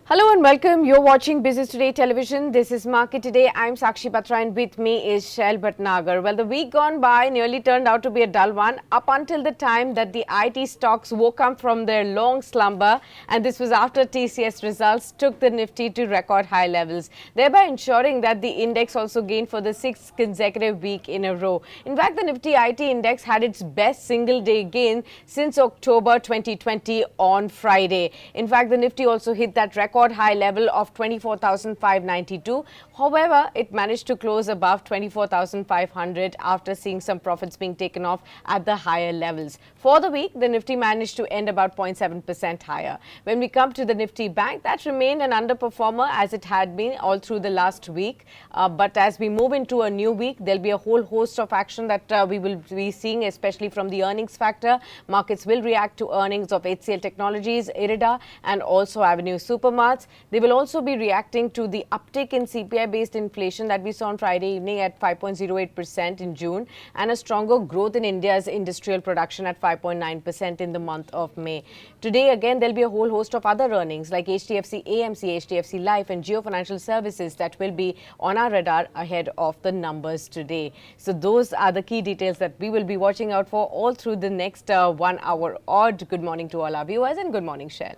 Hello and welcome. You're watching Business Today Television. This is Market Today. I'm Sakshi Batra and with me is Shail Bhatnagar. Well, the week gone by nearly turned out to be a dull one up until the time that the IT stocks woke up from their long slumber, and this was after TCS results took the Nifty to record high levels, thereby ensuring that the index also gained for the sixth consecutive week in a row. In fact, the Nifty IT index had its best single day gain since October 2020 on Friday. In fact, the Nifty also hit that record high level of 24,592. However, it managed to close above 24,500 after seeing some profits being taken off at the higher levels. For the week, the Nifty managed to end about 0.7% higher. When we come to the Nifty Bank, that remained an underperformer as it had been all through the last week. But as we move into a new week, there'll be a whole host of action that we will be seeing, especially from the earnings factor. Markets will react to earnings of HCL Technologies, Irida, and also Avenue Supermarts. They will also be reacting to the uptick in CPI-based inflation that we saw on Friday evening at 5.08% in June, and a stronger growth in India's industrial production at 5.9% in the month of May. Today, again, there'll be a whole host of other earnings like HDFC AMC, HDFC Life, and Jio Financial Services that will be on our radar ahead of the numbers today. So those are the key details that we will be watching out for all through the next 1 hour odd. Good morning to all our viewers and good morning, Shail.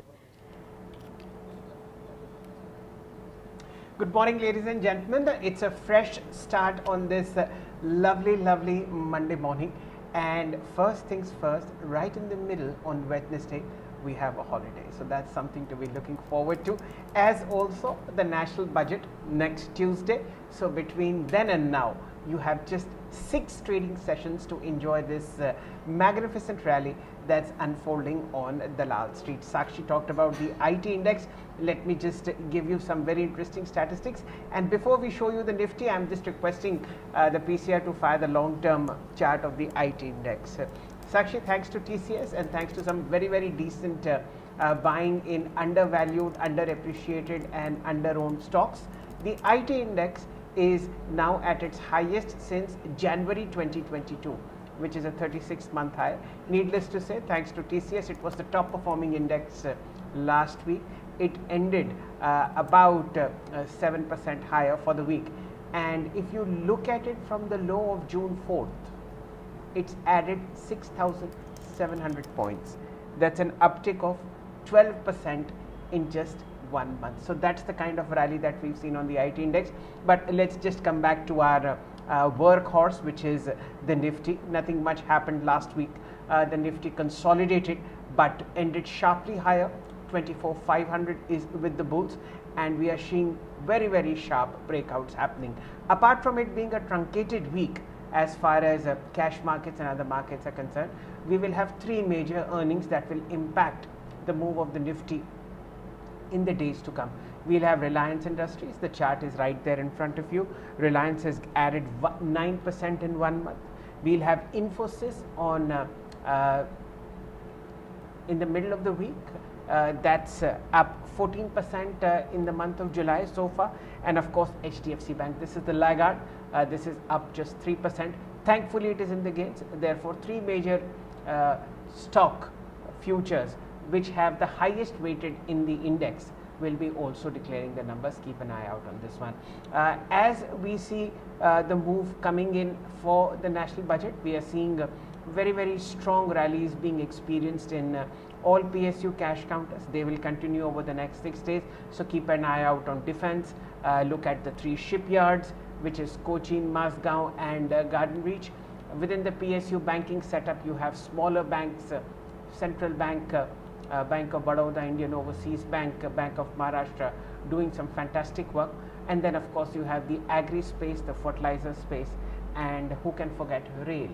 Good morning, ladies and gentlemen. It's a fresh start on this lovely Monday morning. And first things first, right in the middle on Wednesday, we have a holiday. So that's something to be looking forward to. As also the national budget next Tuesday. So between then and now, you have just 6 trading sessions to enjoy this magnificent rally that's unfolding on Dalal Street. Sakshi talked about the IT index. Let me just give you some very interesting statistics. And before we show you the Nifty, I'm just requesting the PCR to fire the long-term chart of the IT index. Sakshi, thanks to TCS and thanks to some very decent buying in undervalued, underappreciated and under-owned stocks, the IT index is now at its highest since January 2022, which is a 36-month high. Needless to say, thanks to TCS, it was the top performing index last week. It ended about 7% higher for the week. And if you look at it from the low of June 4th, it's added 6,700 points. That's an uptick of 12% in just 1 month. So that's the kind of rally that we've seen on the IT index. But let's just come back to our workhorse, which is the Nifty. Nothing much happened last week. The Nifty consolidated but ended sharply higher. 24,500 is with the bulls, and we are seeing very sharp breakouts happening. Apart from it being a truncated week as far as cash markets and other markets are concerned, we will have 3 major earnings that will impact the move of the Nifty in the days to come. We'll have Reliance Industries. The chart is right there in front of you. Reliance has added 9% in 1 month. We'll have Infosys on in the middle of the week. That's up 14% in the month of July so far. And of course, HDFC Bank. This is the laggard. This is up just 3%. Thankfully, it is in the gains. Therefore, 3 major stock futures which have the highest weighted in the index will be also declaring the numbers. Keep an eye out on this one. As we see the move coming in for the national budget, we are seeing very strong rallies being experienced in all PSU cash counters. They will continue over the next 6 days. So keep an eye out on defense. Look at the 3 shipyards, which is Cochin, Mazgaon and Garden Reach. Within the PSU banking setup, you have smaller banks, Central Bank, Bank of Baroda, Indian Overseas Bank, Bank of Maharashtra doing some fantastic work. And then of course you have the agri space, the fertilizer space, and who can forget rail.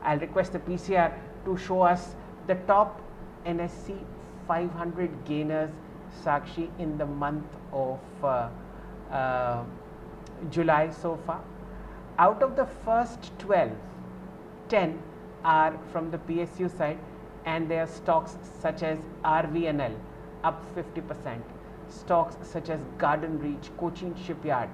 I'll request the PCR to show us the top NSE 500 gainers, Sakshi, in the month of July so far. Out of the first 12, 10 are from the PSU side, and their stocks such as RVNL up 50%, stocks such as Garden Reach, Cochin Shipyard,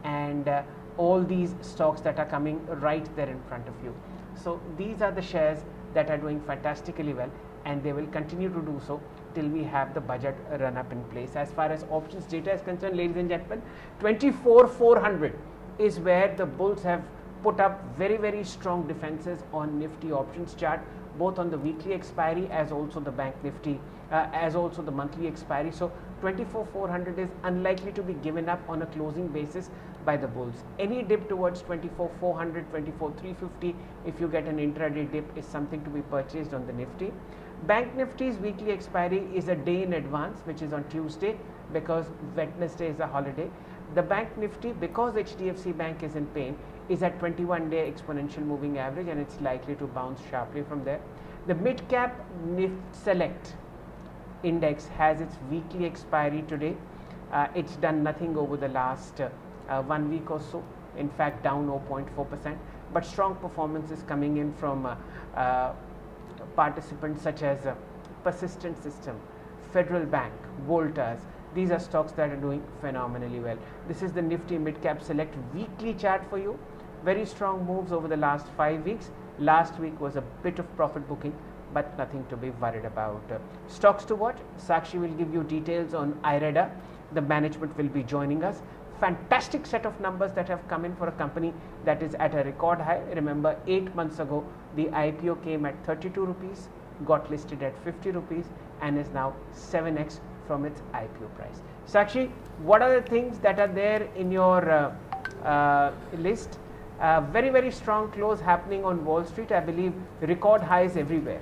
and all these stocks that are coming right there in front of you. So these are the shares that are doing fantastically well, and they will continue to do so till we have the budget run up in place. As far as options data is concerned, ladies and gentlemen, 24,400 is where the bulls have put up very strong defenses on Nifty options chart, both on the weekly expiry as also the bank Nifty, as also the monthly expiry. So 24,400 is unlikely to be given up on a closing basis by the bulls. Any dip towards 24,400, 24,350, if you get an intraday dip, is something to be purchased on the Nifty. Bank Nifty's weekly expiry is a day in advance, which is on Tuesday, because Wednesday is a holiday. The Bank Nifty, because HDFC Bank is in pain, is at 21-day exponential moving average, and it's likely to bounce sharply from there. The mid cap Nifty Select index has its weekly expiry today. It's done nothing over the last 1 week or so, in fact down 0.4%, but strong performance is coming in from participants such as Persistent System, Federal Bank, Voltas. These are stocks that are doing phenomenally well. This is the Nifty Mid Cap Select weekly chart for you. Very strong moves over the last 5 weeks. Last week was a bit of profit booking, but nothing to be worried about. Stocks to watch. Sakshi will give you details on IREDA. The management will be joining us. Fantastic set of numbers that have come in for a company that is at a record high. Remember, 8 months ago, the IPO came at 32 rupees, got listed at 50 rupees, and is now 7x from its IPO price. Sakshi, what are the things that are there in your list? Very strong close happening on Wall Street. I believe record highs everywhere.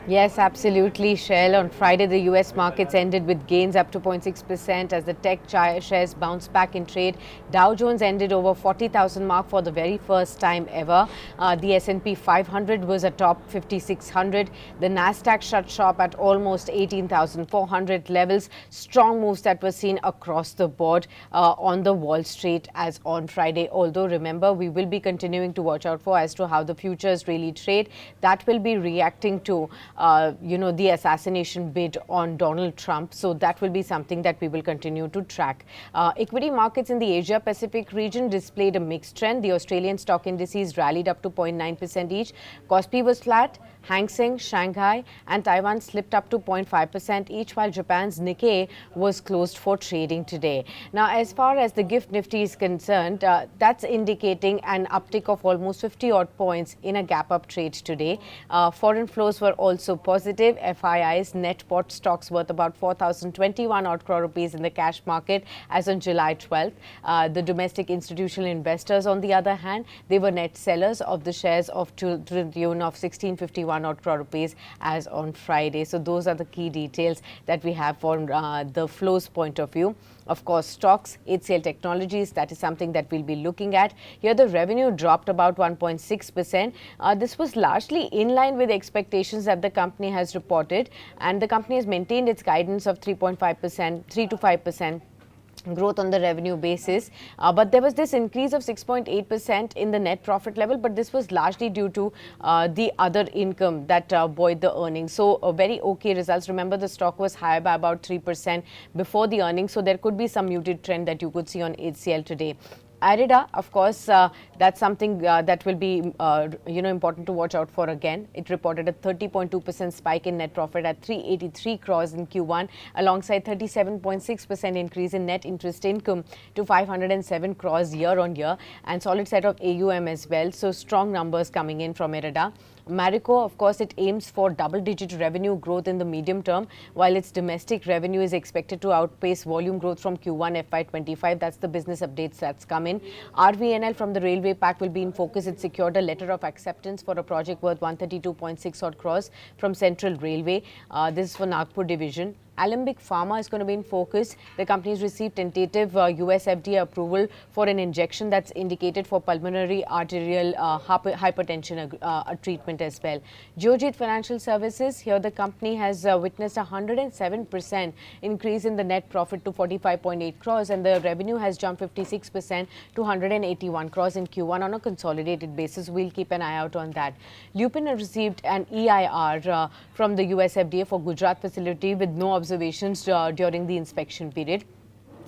Yes, absolutely, Shail. On Friday, the US markets ended with gains up to 0.6% as the tech shares bounced back in trade. Dow Jones ended over 40,000 mark for the very first time ever. The S&P 500 was atop 5,600. The Nasdaq shut shop at almost 18,400 levels. Strong moves that were seen across the board on the Wall Street as on Friday. Although, remember, we will be continuing to watch out for as to how the futures really trade. That will be reacting to the assassination bid on Donald Trump. So that will be something that we will continue to track. Equity markets in the Asia Pacific region displayed a mixed trend. The Australian stock indices rallied up to 0.9% each. Kospi was flat. Hang Seng, Shanghai and Taiwan slipped up to 0.5% each, while Japan's Nikkei was closed for trading today. Now, as far as the gift Nifty is concerned, that's indicating an uptick of almost 50 odd points in a gap up trade today. Foreign flows were also positive. FII's net bought stocks worth about 4,021 odd crore rupees in the cash market as on July 12th. The domestic institutional investors, on the other hand, they were net sellers of the shares of to the tune of 1651 odd crore rupees as on Friday. So those are the key details that we have from the flows point of view. Of course, stocks, HCL Technologies, that is something that we'll be looking at. Here, the revenue dropped about 1.6%. This was largely in line with expectations that the company has reported, and the company has maintained its guidance of 3.5%, 3 to 5% growth on the revenue basis, but there was this increase of 6.8% in the net profit level, but this was largely due to the other income that buoyed the earnings. So very okay results. Remember, the stock was higher by about 3% before the earnings, so there could be some muted trend that you could see on HCL today. IREDA, of course, that's something that will be, important to watch out for again. It reported a 30.2% spike in net profit at 383 crores in Q1, alongside 37.6% increase in net interest income to 507 crores year on year, and solid set of AUM as well. So strong numbers coming in from IREDA. Marico, of course, it aims for double-digit revenue growth in the medium term, while its domestic revenue is expected to outpace volume growth from Q1 FY25. That's the business updates that's come in. RVNL from the railway pack will be in focus. It secured a letter of acceptance for a project worth 132.6 odd crores from Central Railway. This is for Nagpur division. Alembic Pharma is going to be in focus. The company has received tentative US FDA approval for an injection that's indicated for pulmonary arterial hypertension treatment as well. Geojit Financial Services, here the company has witnessed a 107% increase in the net profit to 45.8 crores, and the revenue has jumped 56% to 181 crores in Q1 on a consolidated basis. We'll keep an eye out on that. Lupin has received an EIR from the US FDA for Gujarat facility with no observations during the inspection period.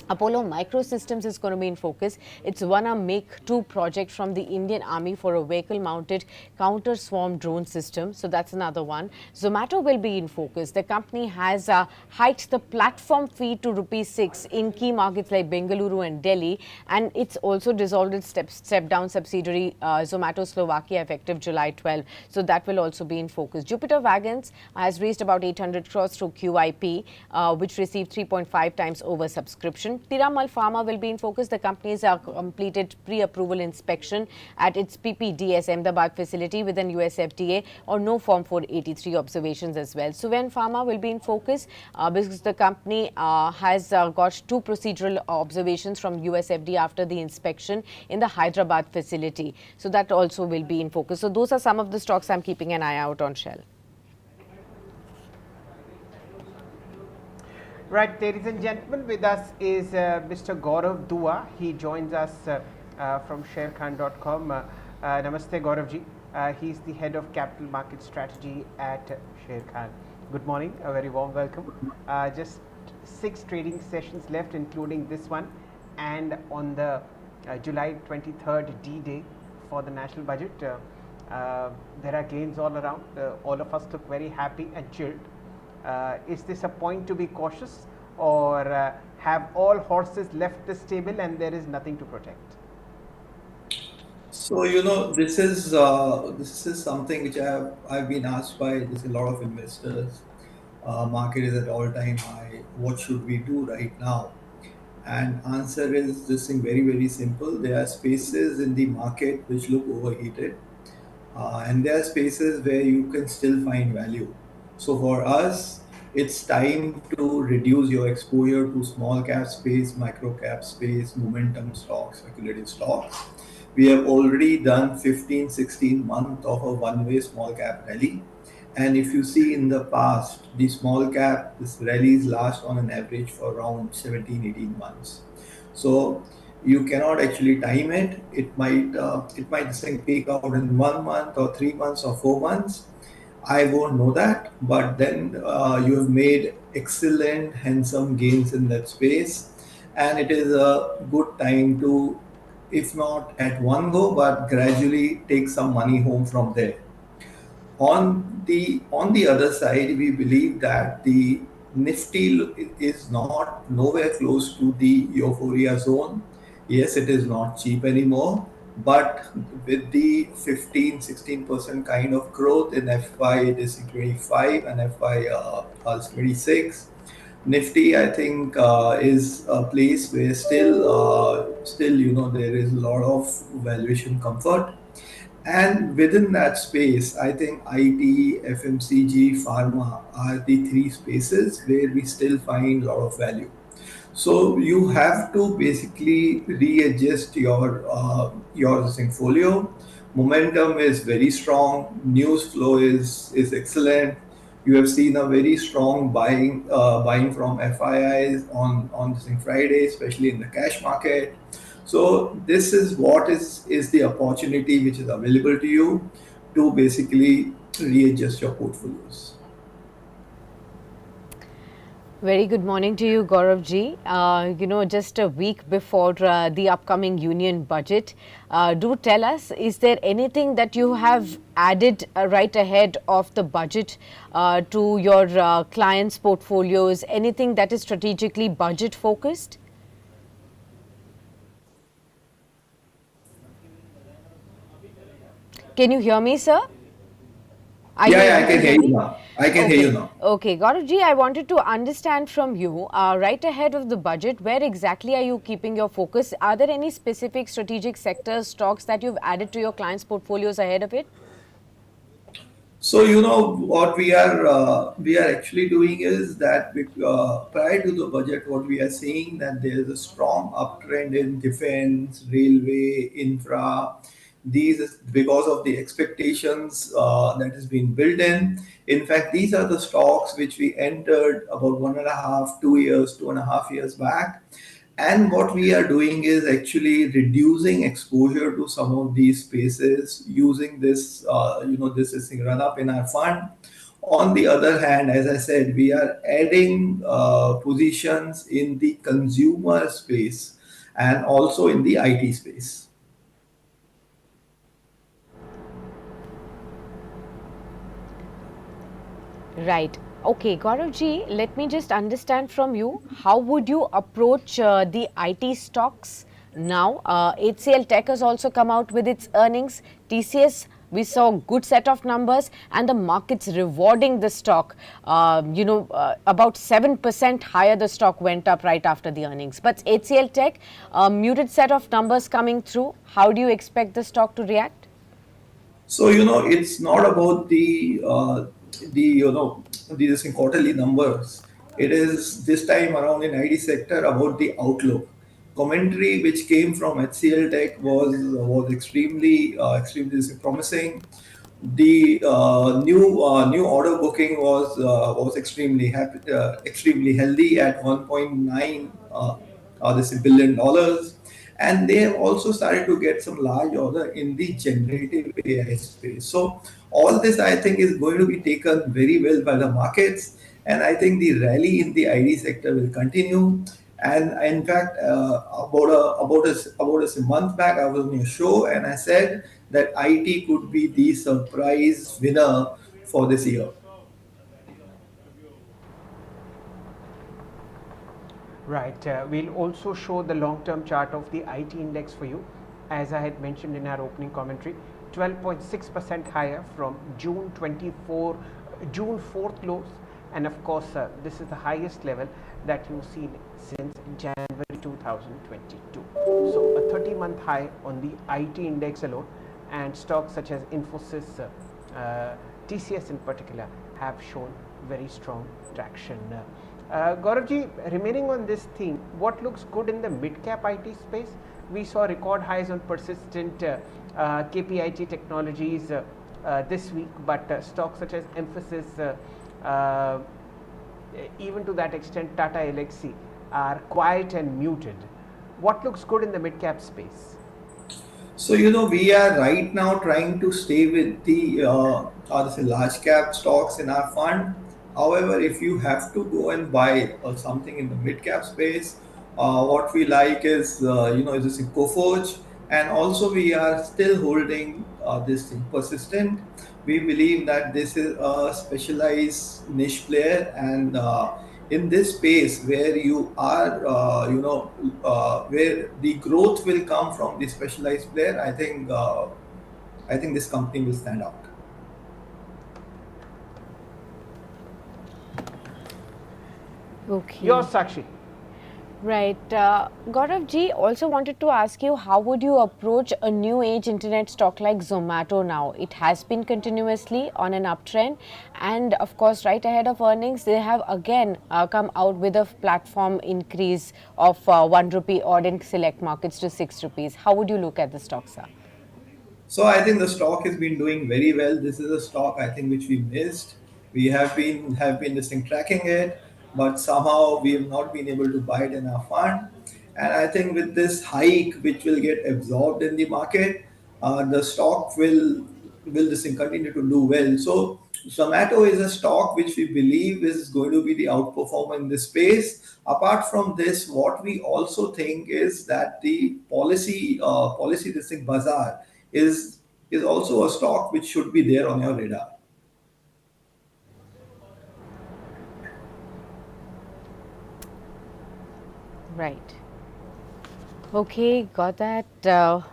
Apollo Microsystems is going to be in focus. It's won a Make-2 project from the Indian Army for a vehicle-mounted counter-swarm drone system. So that's another one. Zomato will be in focus. The company has hiked the platform fee to ₹6 in key markets like Bengaluru and Delhi, and it's also dissolved its step-down subsidiary Zomato Slovakia effective July 12. So that will also be in focus. Jupiter Wagons has raised about 800 crores through QIP, which received 3.5 times oversubscription. Piramal Pharma will be in focus. The company has completed pre-approval inspection at its PPDS Ahmedabad facility with an US FDA or no Form 483 observations as well. Suven Pharma will be in focus because the company has got 2 procedural observations from US FDA after the inspection in the Hyderabad facility. So that also will be in focus. So those are some of the stocks I'm keeping an eye out on, Shell. Right, ladies and gentlemen, with us is Mr. Gaurav Dua. He joins us from sharekhan.com. Namaste, Gauravji. He's the head of capital market strategy at Sharekhan. Good morning, a very warm welcome. Just 6 trading sessions left, including this one, and on the July 23rd D-Day for the national budget. There are gains all around. All of us look very happy and chilled. Is this a point to be cautious, or have all horses left the stable and there is nothing to protect? So this is something which I've been asked by there's a lot of investors. Market is at all time high. What should we do right now? And answer is this thing very simple. There are spaces in the market which look overheated, and there are spaces where you can still find value. So for us, it's time to reduce your exposure to small cap space, micro cap space, momentum stocks, speculative stocks. We have already done 15, 16 months of a one-way small cap rally. And if you see in the past, the small cap, this rallies last on an average for around 17, 18 months. So you cannot actually time it. It might this thing peak out in 1 month or 3 months or 4 months. I won't know that, but then you have made excellent, handsome gains in that space, and it is a good time to, if not at one go, but gradually take some money home from there. On the other side, we believe that the Nifty is not nowhere close to the euphoria zone. Yes, it is not cheap anymore, but with the 15-16% kind of growth in FY 25 and FY 26, Nifty, I think, is a place where still, there is a lot of valuation comfort. And within that space, I think IT, FMCG, pharma are the 3 spaces where we still find a lot of value. So you have to basically readjust your portfolio. Momentum is very strong. News flow is excellent. You have seen a very strong buying from FIIs on this thing Friday, especially in the cash market. So this is what is the opportunity which is available to you to basically readjust your portfolios. Very good morning to you, Gaurav ji. Just a week before the upcoming union budget, do tell us, is there anything that you have added right ahead of the budget to your clients' portfolios? Anything that is strategically budget focused? Can you hear me, sir? Are you Yeah, I able to can hear hear you me? now. I can hear Okay, you now. okay. Gaurav ji, I wanted to understand from you, right ahead of the budget, where exactly are you keeping your focus? Are there any specific strategic sectors, stocks that you've added to your clients' portfolios ahead of it? So what we are actually doing is that prior to the budget, what we are seeing that there is a strong uptrend in defense, railway, infra. These is because of the expectations that has been built in. In fact, these are the stocks which we entered about 1.5, 2 years, 2.5 years back. And what we are doing is actually reducing exposure to some of these spaces using this, this is run up in our fund. On the other hand, as I said, we are adding positions in the consumer space and also in the IT space. Right. Okay, Gaurav ji, let me just understand from you, how would you approach the IT stocks now? HCL Tech has also come out with its earnings. TCS, we saw good set of numbers and the market's rewarding the stock. About 7% higher the stock went up right after the earnings. But HCL Tech, muted set of numbers coming through. How do you expect the stock to react? So it's not about the quarterly numbers. It is this time around in ID sector about the outlook. Commentary which came from HCL Tech was extremely promising. The new order booking was extremely healthy at 1.9 this $1 billion, and they have also started to get some large order in the generative AI space. So all this I think is going to be taken very well by the markets, and I think the rally in the ID sector will continue. And in fact, about a month back, I was on your show and I said that IT could be the surprise winner for this year. Right. We'll also show the long-term chart of the IT index for you. As I had mentioned in our opening commentary, 12.6% higher from June 4th close, and of course, this is the highest level that you've seen since January 2022. So a 30-month high on the IT index alone, and stocks such as Infosys, TCS in particular, have shown very strong traction. Gauravji, remaining on this theme, what looks good in the mid-cap IT space? We saw record highs on persistent KPIT technologies this week, but stocks such as Emphasis, even to that extent Tata Elxsi, are quiet and muted. What looks good in the mid-cap space? So we are right now trying to stay with the large cap stocks in our fund. However, if you have to go and buy something in the mid cap space, what we like is this Coforge, and also we are still holding this thing persistent. We believe that this is a specialized niche player, and in this space where you are, where the growth will come from the specialized player, I think this company will stand out. Okay. Yours, Sakshi. Right. Gaurav ji, also wanted to ask you, how would you approach a new age internet stock like Zomato now? It has been continuously on an uptrend, and of course, right ahead of earnings, they have again come out with a platform increase of 1 rupee odd in select markets to 6 rupees. How would you look at the stock, sir? So I think the stock has been doing very well. This is a stock I think which we missed. We have been this thing tracking it, but somehow we have not been able to buy it in our fund. And I think with this hike, which will get absorbed in the market, the stock will this thing continue to do well. So Zomato is a stock which we believe is going to be the outperformer in this space. Apart from this, what we also think is that the policy this thing bazaar is also a stock which should be there on your radar. Right. Okay, got that. The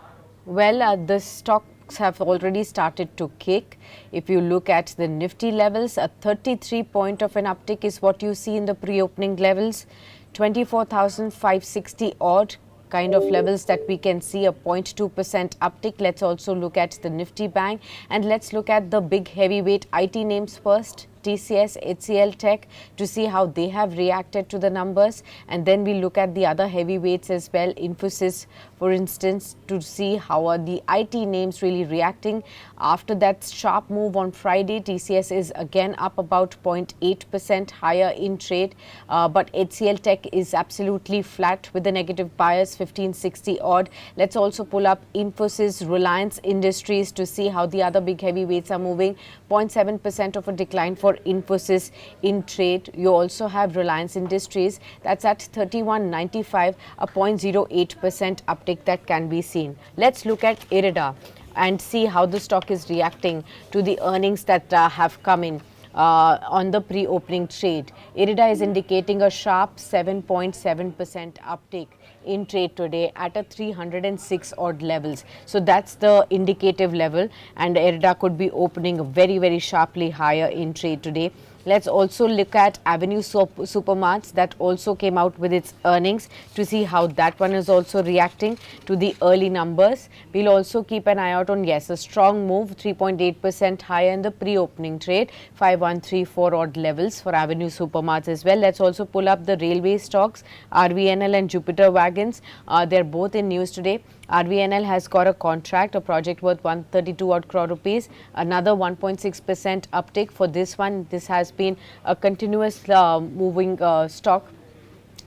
stocks have already started to kick. If you look at the Nifty levels, a 33 point of an uptick is what you see in the pre-opening levels, 24,560 odd kind of levels that we can see, a 0.2% uptick. Let's also look at the Nifty Bank, and let's look at the big heavyweight IT names first. TCS, HCL Tech, to see how they have reacted to the numbers, and then we look at the other heavyweights as well, Infosys for instance, to see how are the IT names really reacting. After that sharp move on Friday, TCS is again up about 0.8% higher in trade, but HCL Tech is absolutely flat with the negative bias, 1560 odd. Let's also pull up Infosys, Reliance Industries to see how the other big heavyweights are moving. 0.7% of a decline for for Infosys in trade. You also have Reliance Industries, that's at 31.95, a 0.08% uptick that can be seen. Let's look at IRIDA and see how the stock is reacting to the earnings that have come in. On the pre-opening trade, IRIDA is indicating a sharp 7.7% uptick in trade today at a 306 odd levels. So that's the indicative level, and IRIDA could be opening very sharply higher in trade today. Let's also look at Avenue Supermarts that also came out with its earnings to see how that one is also reacting to the early numbers. We'll also keep an eye out on, yes, a strong move, 3.8% higher in the pre-opening trade, 5134 odd levels for Avenue Supermarts as well. Let's also pull up the railway stocks, RVNL and Jupiter Wagons. They're both in news today. RVNL has got a contract, a project worth 132 odd crore rupees, another 1.6% uptick for this one. This has been a continuous moving stock.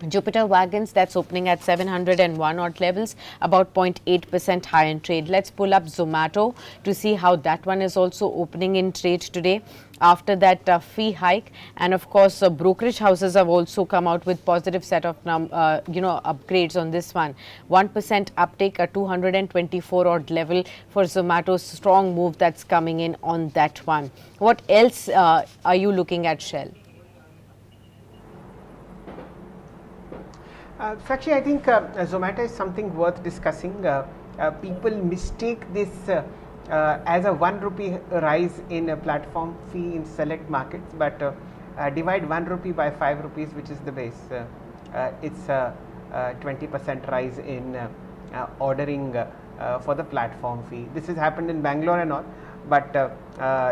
Jupiter Wagons, that's opening at 701 odd levels, about 0.8% higher in trade. Let's pull up Zomato to see how that one is also opening in trade today after that fee hike. And of course, brokerage houses have also come out with positive set of upgrades on this one. 1% uptake, a 224 odd level for Zomato's strong move that's coming in on that one. What else are you looking at, Shell? Sakshi, I think Zomato is something worth discussing. People mistake this as a 1 rupee rise in a platform fee in select markets, but divide 1 rupee by 5 rupees, which is the base. It's a 20% rise in ordering for the platform fee. This has happened in Bangalore and all, but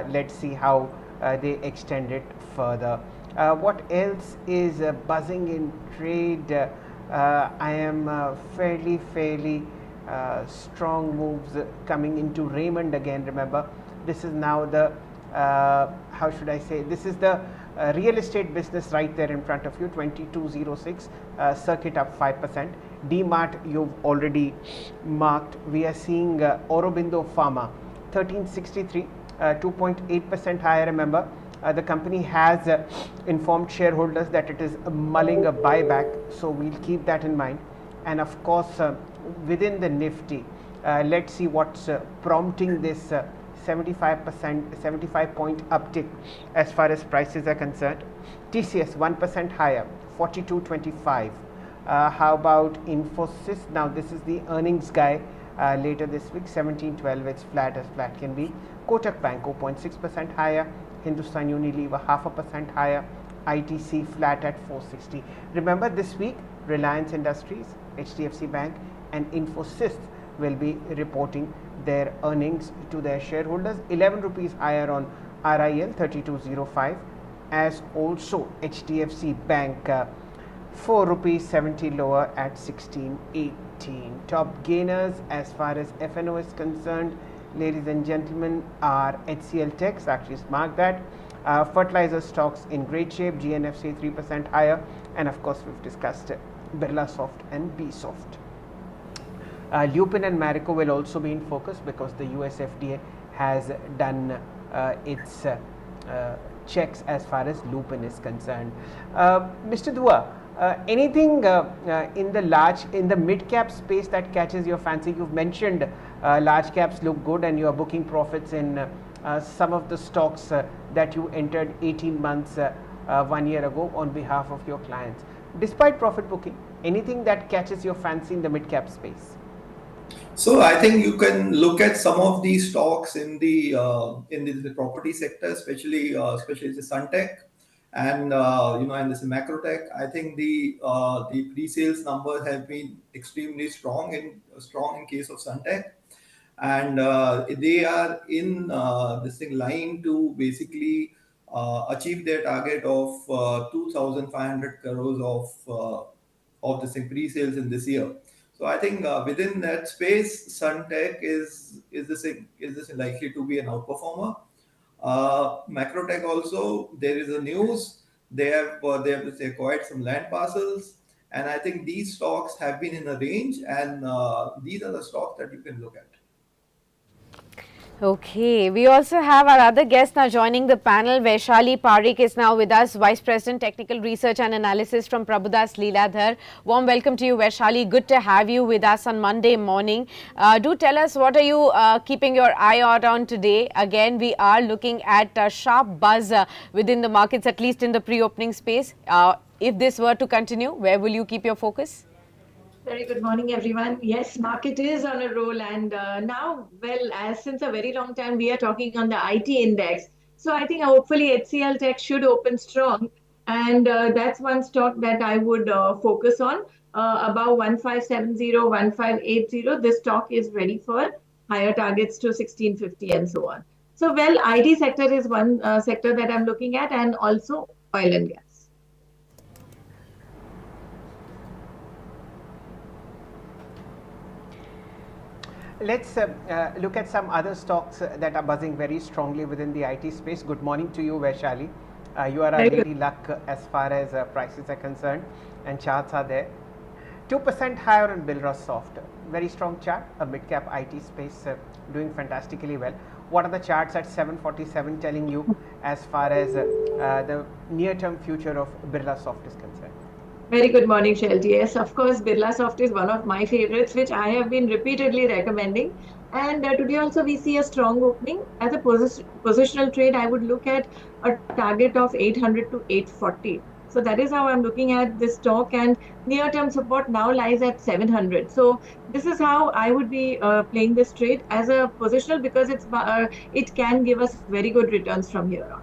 let's see how they extend it further. What else is buzzing in trade? I am fairly strong moves coming into Raymond again. Remember, this is now the how should I say? This is the real estate business right there in front of you. 2206 circuit up 5%. DMart you've already marked. We are seeing Aurobindo Pharma 1363, 2.8% higher. Remember, the company has informed shareholders that it is mulling a buyback, so we'll keep that in mind. And of course, within the Nifty, let's see what's prompting this 75 point uptick as far as prices are concerned. TCS 1% higher, 42.25. How about Infosys? Now this is the earnings guy later this week, 17.12. It's flat as flat can be. Kotak Bank 0.6% higher. Hindustan Unilever 0.5% higher. ITC flat at 460. Remember, this week Reliance Industries, HDFC Bank and Infosys will be reporting their earnings to their shareholders. 11 rupees higher on RIL 3205, as also HDFC Bank 4 rupees 70 lower at 1618. Top gainers as far as FNO is concerned, ladies and gentlemen, are HCL Tech, actually mark that. Fertilizer stocks in great shape, GNFC 3% higher, and of course we've discussed Birlasoft and Bsoft. Lupin and Marico will also be in focus because the US FDA has done its checks as far as Lupin is concerned. Mr. Dua, anything in the mid cap space that catches your fancy? You've mentioned large caps look good and you are booking profits in some of the stocks that you entered 18 months 1 year ago on behalf of your clients. Despite profit booking, anything that catches your fancy in the mid cap space? So I think you can look at some of these stocks in the property sector, especially the Suntech, and and this Macrotech. I think the pre-sales numbers have been extremely strong in case of Suntech, and they are in this thing line to basically achieve their target of 2,500 crores of this thing pre-sales in this year. So I think within that space, Suntech is this likely to be an outperformer. Macrotech also, there is a news they acquired some land parcels, and I think these stocks have been in a range, and these are the stocks that you can look at. Okay, we also have our other guest now joining the panel. Vaishali Parikh is now with us, Vice President Technical Research and Analysis from Prabhudas Leeladhar. Warm welcome to you, Vaishali. Good to have you with us on Monday morning. Do tell us, what are you keeping your eye out on today? Again, we are looking at a sharp buzz within the markets, at least in the pre-opening space. If this were to continue, where will you keep your focus? Very good morning, everyone. Yes, market is on a roll, and now, well, as since a very long time, we are talking on the IT index. So I think hopefully HCL Tech should open strong, and that's one stock that I would focus on. Above 1570, 1580, this stock is ready for higher targets to 1650 and so on. So, well, IT sector is one sector that I'm looking at, and also oil and gas. Let's look at some other stocks that are buzzing very strongly within the IT space. Good morning to you, Vaishali. You are our lady luck as far as prices are concerned, and charts are there. 2% higher on Bilrosoft. Very strong chart. A mid-cap IT space doing fantastically well. What are the charts at 747 telling you as far as the near-term future of Birlasoft is concerned? Very good morning, Shail. Yes, of course, Birlasoft is one of my favorites, which I have been repeatedly recommending. And today also we see a strong opening. As a positional trade, I would look at a target of 800 to 840. So that is how I'm looking at this stock, and near-term support now lies at 700. So this is how I would be playing this trade as a positional, because it can give us very good returns from here on.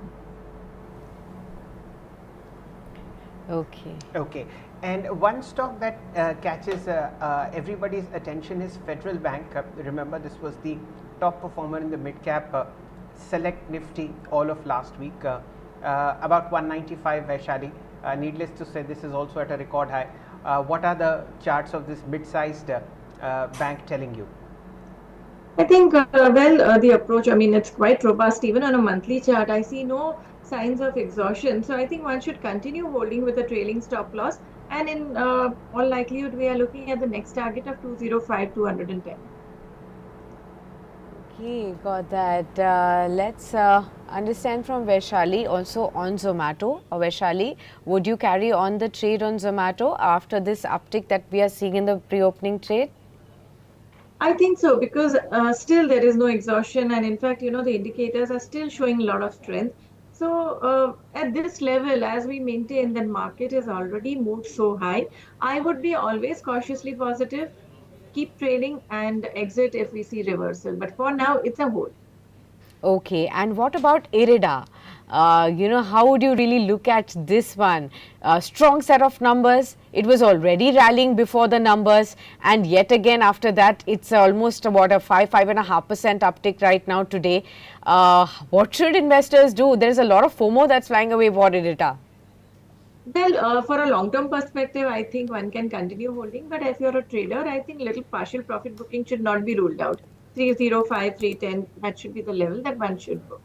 Okay. Okay. And one stock that catches everybody's attention is Federal Bank. Remember, this was the top performer in the mid-cap Select Nifty all of last week. About 195, Vaishali. Needless to say, this is also at a record high. What are the charts of this mid-sized bank telling you? I think, the approach, I mean, it's quite robust. Even on a monthly chart, I see no signs of exhaustion. So I think one should continue holding with a trailing stop loss. And in all likelihood, we are looking at the next target of 205, 210. Okay, got that. Let's understand from Vaishali also on Zomato. Vaishali, would you carry on the trade on Zomato after this uptick that we are seeing in the pre-opening trade? I think so, because still there is no exhaustion, and in fact, the indicators are still showing a lot of strength. So at this level, as we maintain that market is already moved so high, I would be always cautiously positive, keep trading and exit if we see reversal. But for now, it's a hold. Okay, and what about Irida? How would you really look at this one? Strong set of numbers. It was already rallying before the numbers, and yet again after that, it's almost about a 5.5% uptick right now today. What should investors do? There's a lot of FOMO that's flying away for Irida. Well, for a long-term perspective, I think one can continue holding. But if you're a trader, I think little partial profit booking should not be ruled out. 305, 310, that should be the level that one should book.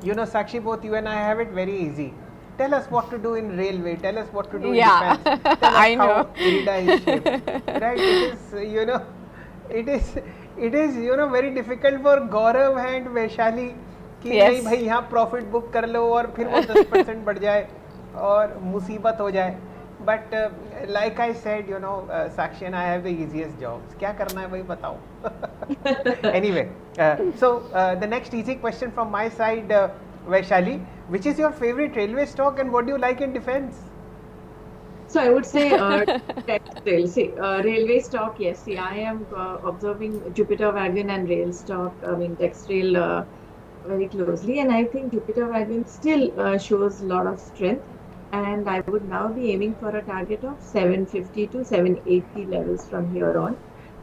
You know, Sakshi, both you and I have it very easy. Tell us what to do in railway. Tell us what to do in defense. Tell us I how know. Irida is shaped. Right? It is very difficult for Gaurav and Vaishali कि नहीं भाई यहाँ profit book कर लो और फिर वो 10% बढ़ जाए और मुसीबत हो जाए. But like I said, Sakshi and I have the easiest jobs. क्या करना है भाई बताओ. Anyway, so the next easy question from my side, Vaishali, which is your favorite railway stock and what do you like in defense? So I would say textile. See, railway stock, yes. See, I am observing Jupiter Wagon and rail stock, I mean textile very closely, and I think Jupiter Wagon still shows a lot of strength. And I would now be aiming for a target of 750 to 780 levels from here on.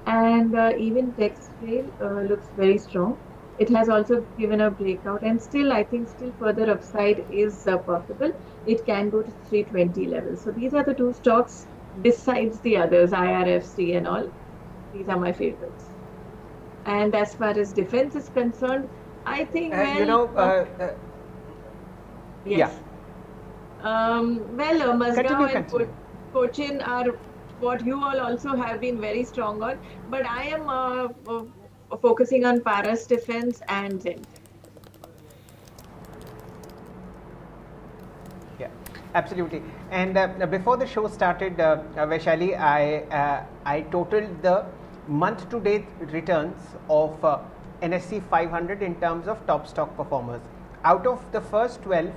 And even textile looks very strong. It has also given a breakout, and still I think still further upside is possible. It can go to 320 levels. So these are the two stocks besides the others, IRFC and all. These are my favorites. And as far as defense is concerned, I think yes. Yeah. Mazgaon and Cochin are what you all also have been very strong on. But I am focusing on Paras Defense and Zentek. Yeah, absolutely. And before the show started, Vaishali, I totaled the month-to-date returns of NSE 500 in terms of top stock performers. Out of the first 12,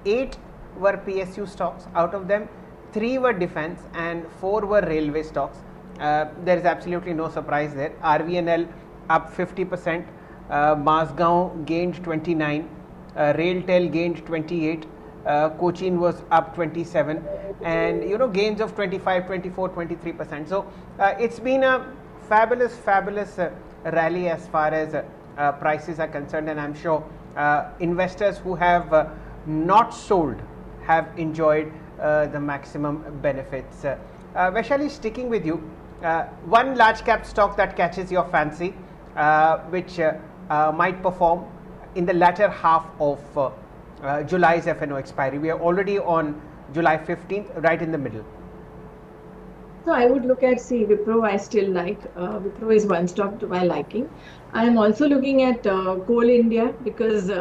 8 were PSU stocks. Out of them, 3 were defense and 4 were railway stocks. There is absolutely no surprise there. RVNL up 50%, Masgaon gained 29, Railtel gained 28, Cochin was up 27, and gains of 25, 24, 23%. So it's been a fabulous rally as far as prices are concerned, and I'm sure investors who have not sold have enjoyed the maximum benefits. Vaishali, sticking with you, one large cap stock that catches your fancy, which might perform in the latter half of July's FNO expiry. We are already on July 15th, right in the middle. So I would look at, see, Wipro I still like. Wipro is one stock to my liking. I am also looking at Coal India because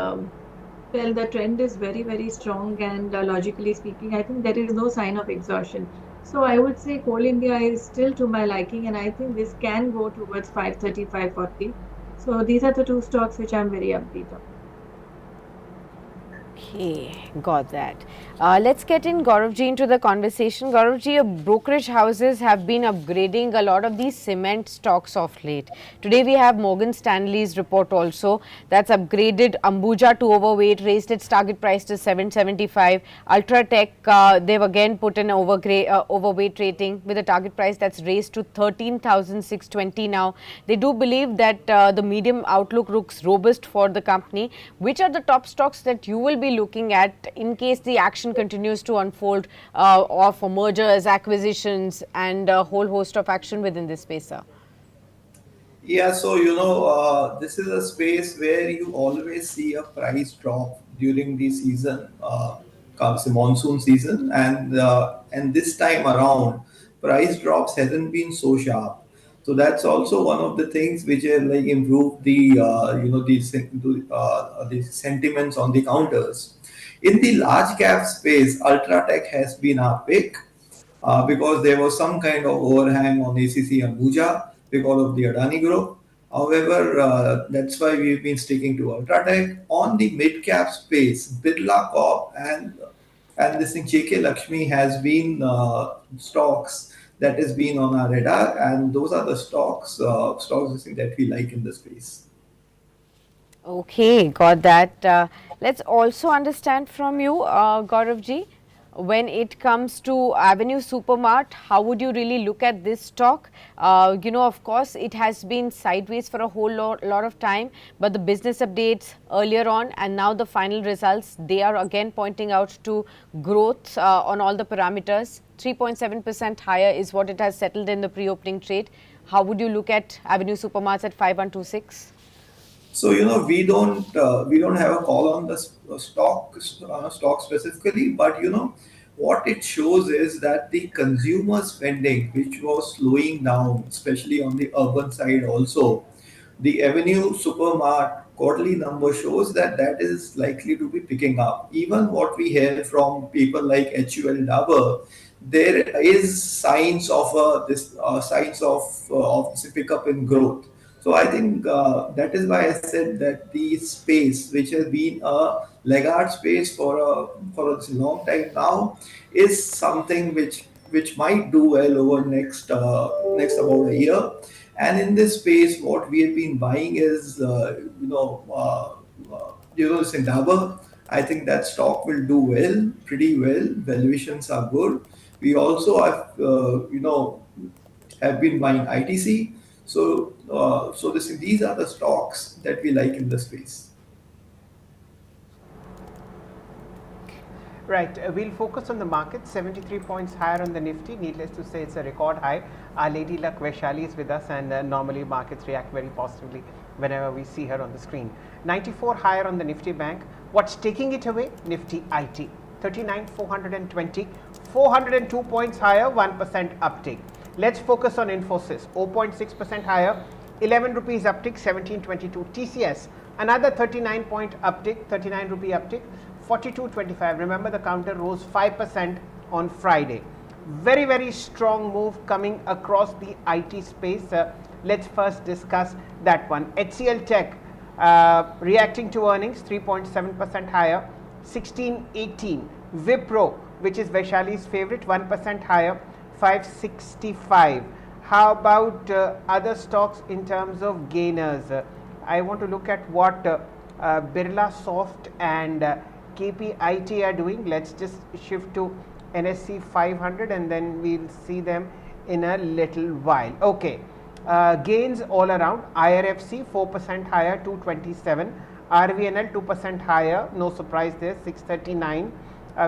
well, the trend is very strong, and logically speaking, I think there is no sign of exhaustion. So I would say Coal India is still to my liking, and I think this can go towards 530, 540. So these are the two stocks which I'm very upbeat on. Okay, got that. Let's get in Gauravji into the conversation. Gauravji, brokerage houses have been upgrading a lot of these cement stocks of late. Today we have Morgan Stanley's report also that's upgraded Ambuja to overweight, raised its target price to 775. Ultratech, they've again put an overweight rating with a target price that's raised to 13,620 now. They do believe that the medium outlook looks robust for the company. Which are the top stocks that you will be looking at in case the action continues to unfold of mergers, acquisitions, and a whole host of action within this space, sir? Yeah, so this is a space where you always see a price drop during the season, comes the monsoon season, and this time around, price drops hasn't been so sharp. So that's also one of the things which have like improved the the sentiments on the counters. In the large cap space, Ultratech has been our pick because there was some kind of overhang on ACC Abuja because of the Adani Group. However, that's why we've been sticking to Ultratech. On the mid cap space, Birla Corp and this thing JK Lakshmi has been stocks that has been on our radar, and those are the stocks I think, that we like in the space. Okay, got that. Let's also understand from you, Gauravji, when it comes to Avenue Supermart, how would you really look at this stock? Of course, it has been sideways for a whole lot of time, but the business updates earlier on and now the final results, they are again pointing out to growth on all the parameters. 3.7% higher is what it has settled in the pre-opening trade. How would you look at Avenue Supermarts at 5126? So we don't have a call on the stock specifically, but what it shows is that the consumer spending, which was slowing down, especially on the urban side, also the Avenue Supermart quarterly number shows that that is likely to be picking up. Even what we hear from people like HUL Dabur, there is signs of this pickup in growth. So I think that is why I said that the space, which has been a laggard space for a long time now, is something which might do well over next about a year. And in this space, what we have been buying is it's in Dabur. I think that stock will do well, pretty well. Valuations are good. We also have been buying ITC. So these are the stocks that we like in the space. Right, we'll focus on the market. 73 points higher on the Nifty. Needless to say, it's a record high. Our Lady Luck Vaishali is with us, and normally markets react very positively whenever we see her on the screen. 94 higher on the Nifty Bank. What's taking it away? Nifty IT. 39,420. 402 points higher, 1% uptake. Let's focus on Infosys, 0.6% higher, 11 rupees uptick, 1722. TCS, another 39 point uptick, 39 rupee uptick, 4225. Remember the counter rose 5% on Friday. Very, very strong move coming across the IT space. Let's first discuss that one. HCL Tech reacting to earnings, 3.7% higher, 1618. Wipro, which is Vaishali's favorite, 1% higher, 565. How about other stocks in terms of gainers? I want to look at what Birla Soft and KPIT are doing. Let's just shift to NSE 500 and then we'll see them in a little while. Okay, gains all around. IRFC 4% higher, 227. RVNL 2% higher, no surprise there, 639.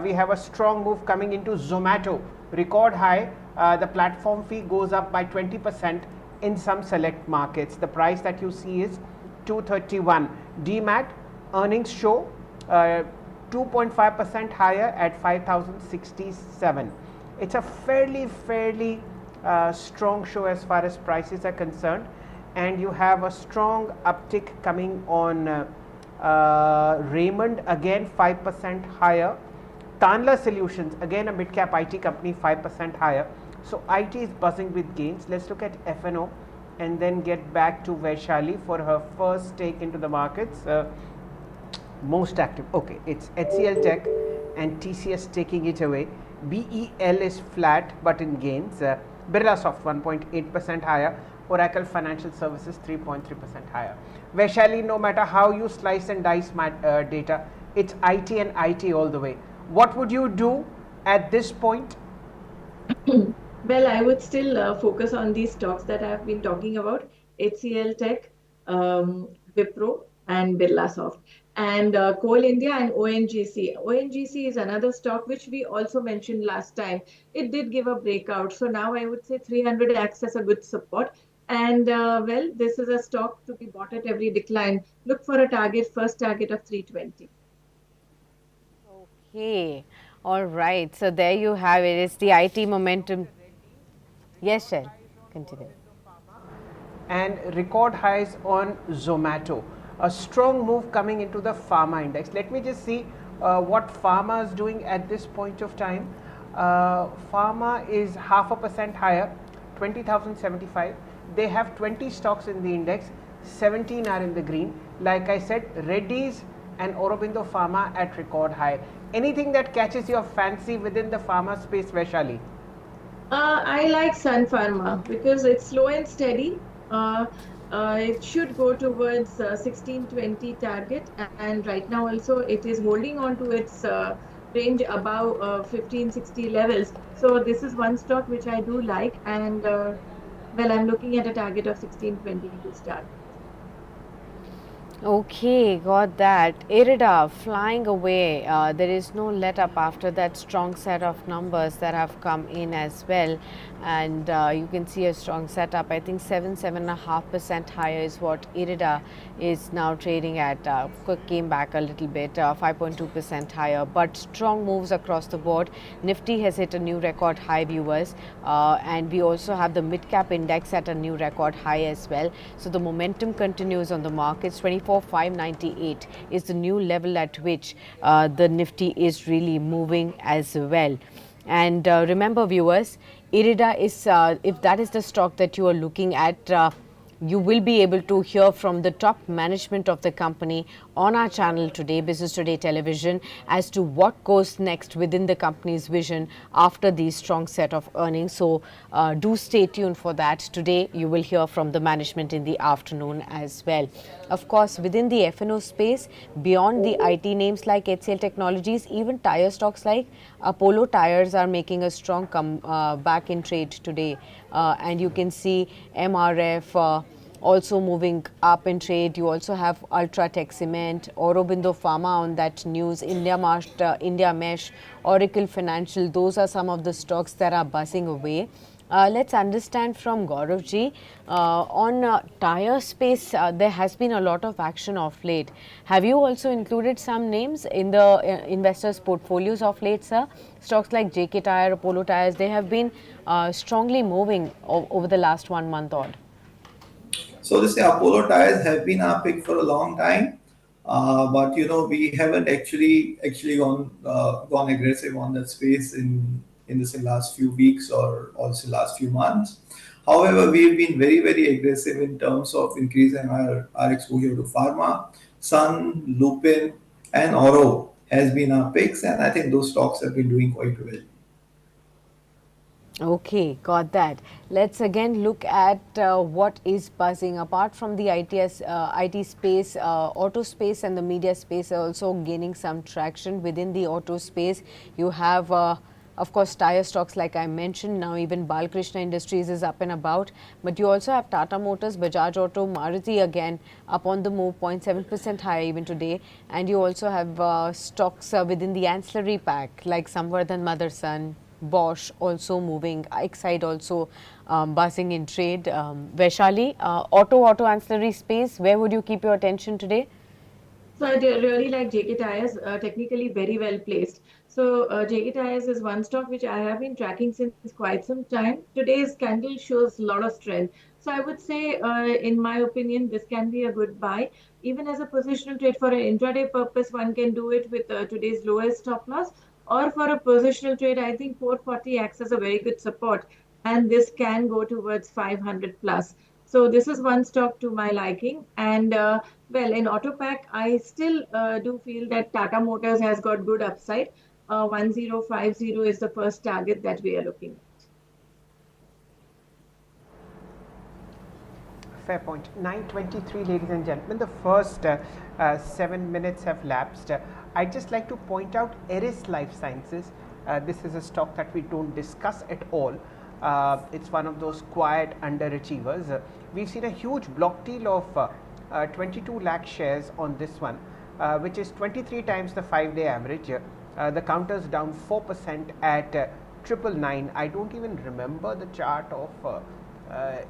We have a strong move coming into Zomato, record high. The platform fee goes up by 20% in some select markets. The price that you see is 231. DMAT earnings show 2.5% higher at 5067. It's a fairly strong show as far as prices are concerned, and you have a strong uptick coming on Raymond, again 5% higher. Tanla Solutions, again a mid-cap IT company, 5% higher. So IT is buzzing with gains. Let's look at FNO and then get back to Vaishali for her first take into the markets. Most active. Okay, it's HCL Tech and TCS taking it away. BEL is flat but in gains. Birla Soft 1.8% higher. Oracle Financial Services 3.3% higher. Vaishali, no matter how you slice and dice data, it's IT and IT all the way. What would you do at this point? Well, I would still focus on these stocks that I have been talking about: HCL Tech, Wipro, and Birla Soft, and Coal India and ONGC. ONGC is another stock which we also mentioned last time. It did give a breakout, so now I would say 300 acts as a good support. And well, this is a stock to be bought at every decline. Look for a first target of 320. Okay, all right. So there you have it. It's the IT momentum. Yes, Shail, continue. And record highs on Zomato. A strong move coming into the pharma index. Let me just see what pharma is doing at this point of time. Pharma is 0.5% higher, 20,075. They have 20 stocks in the index, 17 are in the green. Like I said, Reddy's and Aurobindo Pharma at record high. Anything that catches your fancy within the pharma space, Vaishali? I like Sun Pharma because it's slow and steady. It should go towards 1620 target, and right now also it is holding on to its range above 1560 levels. So this is one stock which I do like, and well, I'm looking at a target of 1620 to start. Okay, got that. Irida flying away. There is no let up after that strong set of numbers that have come in as well. And you can see a strong setup. I think 7.5% higher is what Irida is now trading at. Came back a little bit, 5.2% higher. But strong moves across the board. Nifty has hit a new record high, viewers. And we also have the mid-cap index at a new record high as well. So the momentum continues on the markets. 24,598 is the new level at which the Nifty is really moving as well. And remember, viewers, Irida is, if that is the stock that you are looking at, you will be able to hear from the top management of the company on our channel today, Business Today Television, as to what goes next within the company's vision after these strong set of earnings. So do stay tuned for that. Today you will hear from the management in the afternoon as well. Of course, within the F&O space, beyond the IT names like HCL Technologies, even tire stocks like Apollo Tires are making a strong comeback in trade today. And you can see MRF also moving up in trade. You also have Ultratech Cement, Aurobindo Pharma on that news, India Mesh, Oracle Financial. Those are some of the stocks that are buzzing away. Let's understand from Gaurav ji. On tire space, there has been a lot of action of late. Have you also included some names in the investors' portfolios of late, sir? Stocks like JK Tire, Apollo Tires, they have been strongly moving over the last 1 month odd. So this Apollo tires have been our pick for a long time, but we haven't actually gone aggressive on that space in the last few weeks or also last few months. However, we've been very aggressive in terms of increasing our exposure to pharma, Sun, Lupin, and Oro has been our picks, and I think those stocks have been doing quite well. Okay, got that. Let's again look at what is buzzing. Apart from the IT space, auto space and the media space are also gaining some traction within the auto space. You have, of course, tire stocks like I mentioned. Now even Balkrishna Industries is up and about. But you also have Tata Motors, Bajaj Auto, Maruti again up on the move, 0.7% higher even today. And you also have stocks within the ancillary pack like Samvardhan Motherson, Bosch also moving, Exide also buzzing in trade. Vaishali, auto ancillary space, where would you keep your attention today? So I really like JK Tires, technically very well placed. So JK Tires is one stock which I have been tracking since quite some time. Today's candle shows a lot of strength. So I would say, in my opinion, this can be a good buy. Even as a positional trade for an intraday purpose, one can do it with today's lowest stop loss. Or for a positional trade, I think 440 acts as a very good support, and this can go towards 500 plus. So this is one stock to my liking, and well, in Autopack, I still do feel that Tata Motors has got good upside. 1050 is the first target that we are looking at. Fair point. 9:23, ladies and gentlemen. The first 7 minutes have lapsed. I'd just like to point out Eris Life Sciences. This is a stock that we don't discuss at all. It's one of those quiet underachievers. We've seen a huge block deal of 22 lakh shares on this one, which is 23 times the 5-day average. The counter's down 4% at 999. I don't even remember the chart of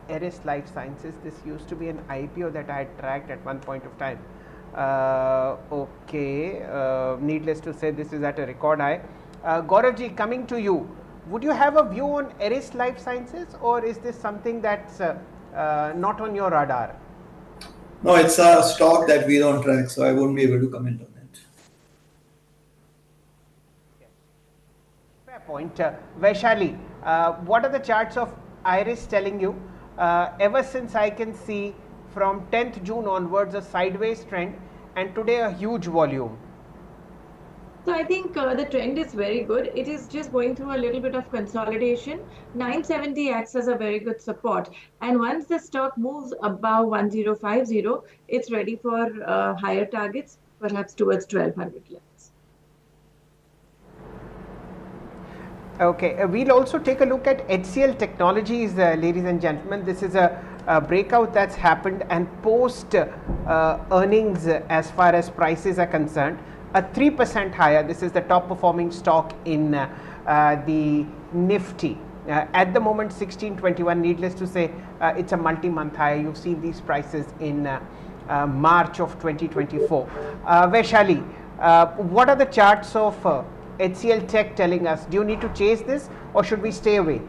Eris Life Sciences. This used to be an IPO that I had tracked at one point of time. Okay, needless to say, this is at a record high. Gaurav ji, coming to you, would you have a view on Eris Life Sciences, or is this something that's not on your radar? No, it's a stock that we don't track, so I won't be able to comment on it. Fair point. Vaishali, what are the charts of Iris telling you? Ever since I can see from 10th June onwards a sideways trend, and today a huge volume. So I think the trend is very good. It is just going through a little bit of consolidation. 970 acts as a very good support. And once the stock moves above 1050, it's ready for higher targets, perhaps towards 1200 levels. Okay, we'll also take a look at HCL Technologies, ladies and gentlemen. This is a breakout that's happened, and post earnings as far as prices are concerned, a 3% higher. This is the top performing stock in the Nifty. At the moment 1621, needless to say, it's a multi-month high. You've seen these prices in March of 2024. Vaishali, what are the charts of HCL Tech telling us? Do you need to chase this, or should we stay away?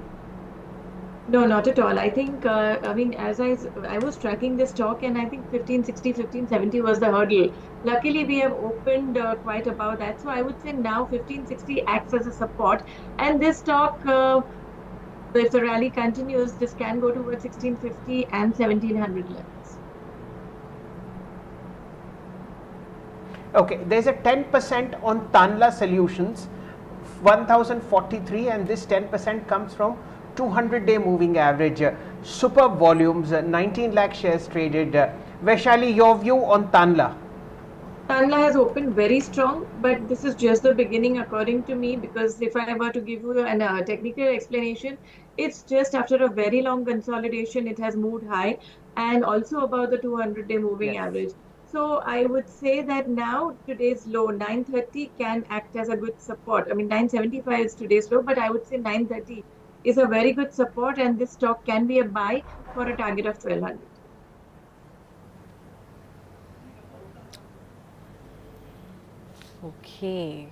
No, not at all. I think, I mean, as I was tracking this stock, and I think 1560, 1570 was the hurdle. Luckily, we have opened quite above that. So I would say now 1560 acts as a support. And this stock, if the rally continues, this can go towards 1650 and 1700 levels. Okay, there's a 10% on Tanla Solutions, 1043, and this 10% comes from 200-day moving average. Superb volumes, 19 lakh shares traded. Vaishali, your view on Tanla? Tanla has opened very strong, but this is just the beginning according to me, because if I were to give you a technical explanation, it's just after a very long consolidation, it has moved high, and also above the 200-day moving average. So I would say that now today's low 930 can act as a good support. I mean 975 is today's low, but I would say 930 is a very good support, and this stock can be a buy for a target of 1200. Okay.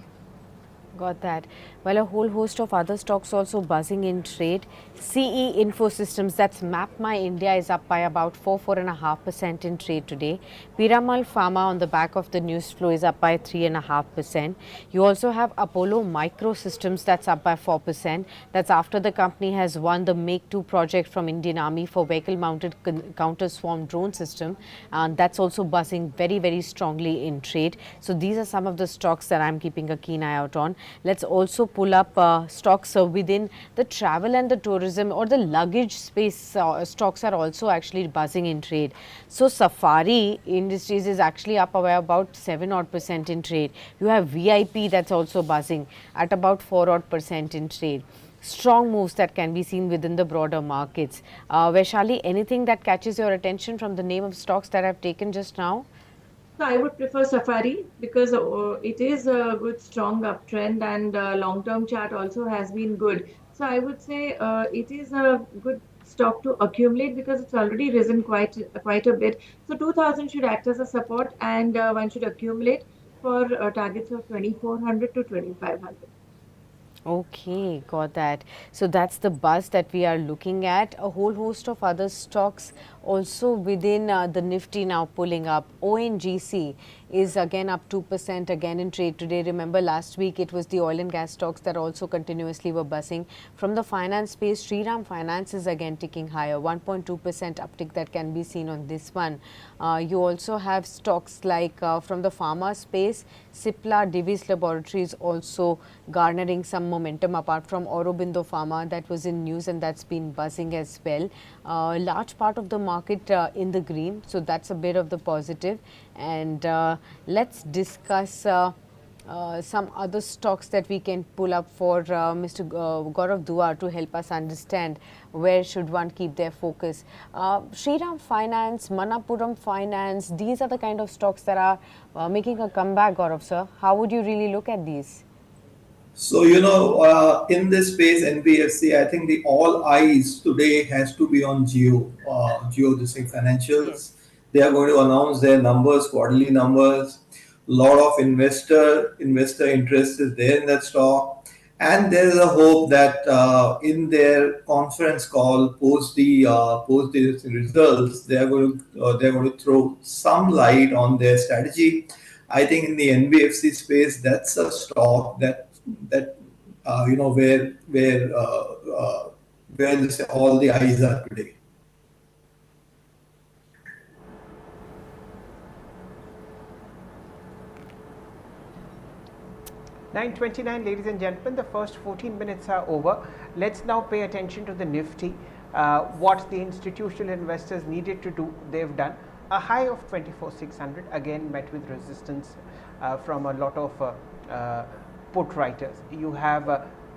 Got that. Well, a whole host of other stocks also buzzing in trade. CE Infosystems, that's Map My India, is up by about 4.5% in trade today. Piramal Pharma on the back of the news flow is up by 3.5%. You also have Apollo Microsystems, that's up by 4%. That's after the company has won the Make 2 project from Indian Army for vehicle mounted counter swarm drone system. And that's also buzzing very, very strongly in trade. So these are some of the stocks that I'm keeping a keen eye out on. Let's also pull up stocks within the travel and the tourism or the luggage space. Stocks are also actually buzzing in trade. So Safari Industries is actually up by about 7 odd percent in trade. You have VIP that's also buzzing at about 4 odd percent in trade. Strong moves that can be seen within the broader markets. Vaishali, anything that catches your attention from the name of stocks that I've taken just now? So I would prefer Safari because it is a good strong uptrend, and long-term chart also has been good. So I would say it is a good stock to accumulate because it's already risen quite a bit. So 2000 should act as a support, and one should accumulate for targets of 2400 to 2500. Okay, got that. So that's the buzz that we are looking at. A whole host of other stocks also within the Nifty now pulling up. ONGC is again up 2% again in trade today. Remember last week it was the oil and gas stocks that also continuously were buzzing. From the finance space, Shriram Finance is again ticking higher, 1.2% uptick that can be seen on this one. You also have stocks like from the pharma space, Cipla Divi's Laboratories also garnering some momentum apart from Aurobindo Pharma that was in news and that's been buzzing as well. Large part of the market in the green, so that's a bit of the positive. And let's discuss some other stocks that we can pull up for Mr. Gaurav Dua to help us understand where should one keep their focus. Shriram Finance, Manappuram Finance, these are the kind of stocks that are making a comeback, Gaurav sir. How would you really look at these? So, in this space, NBFC, I think the all eyes today has to be on Geo this thing, financials. Yes. They are going to announce their numbers, quarterly numbers. Lot of investor interest is there in that stock, and there is a hope that in their conference call post the results, they're going to throw some light on their strategy. I think in the NBFC space, that's a stock that where all the eyes are today. 9:29, ladies and gentlemen, the first 14 minutes are over. Let's now pay attention to the Nifty. What the institutional investors needed to do, they've done. A high of 24,600 again met with resistance from a lot of put writers. You have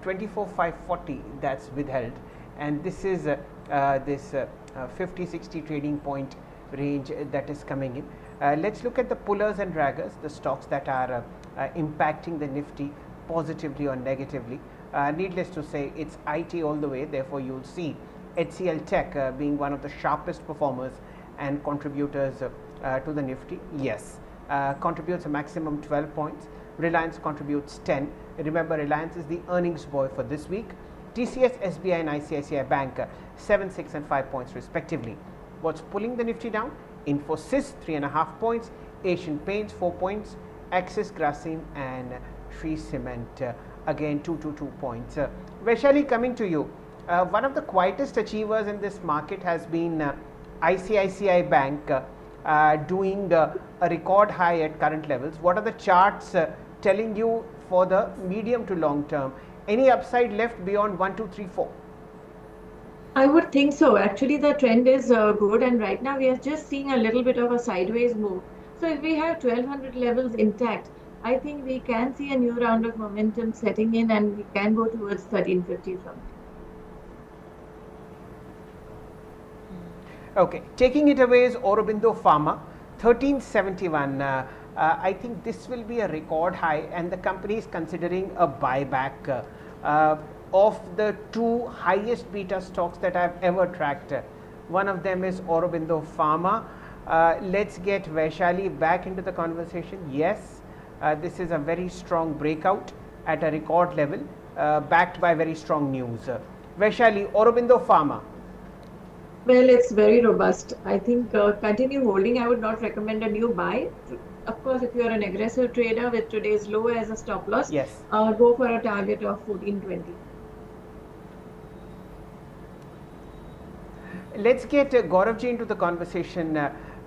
24,540 that's withheld, and this is this 50-60 trading point range that is coming in. Let's look at the pullers and draggers, the stocks that are impacting the Nifty positively or negatively. Needless to say, it's IT all the way. Therefore, you'll see HCL Tech being one of the sharpest performers and contributors to the Nifty. Yes, contributes a maximum 12 points. Reliance contributes 10. Remember, Reliance is the earnings boy for this week. TCS, SBI and ICICI Bank 7, 6 and 5 points respectively. What's pulling the Nifty down? Infosys 3.5 points, Asian Paints 4 points, Axis Grasim and Shree Cement again 2 points. Vaishali, coming to you, one of the quietest achievers in this market has been ICICI Bank doing a record high at current levels. What are the charts telling you for the medium to long term? Any upside left beyond 1, 2, 3, 4? I would think so. Actually, the trend is good, and right now we are just seeing a little bit of a sideways move. So if we have 1200 levels intact, I think we can see a new round of momentum setting in, and we can go towards 1350 from there. Okay, taking it away is Aurobindo Pharma 1371. I think this will be a record high, and the company is considering a buyback. of the two highest beta stocks that I've ever tracked. One of them is Aurobindo Pharma. Let's get Vaishali back into the conversation. Yes, this is a very strong breakout at a record level, backed by very strong news. Vaishali, Aurobindo Pharma. Well, it's very robust. I think continue holding. I would not recommend a new buy. Of course, if you're an aggressive trader with today's low as a stop loss, Yes. go for a target of 1420. Let's get Gauravji into the conversation.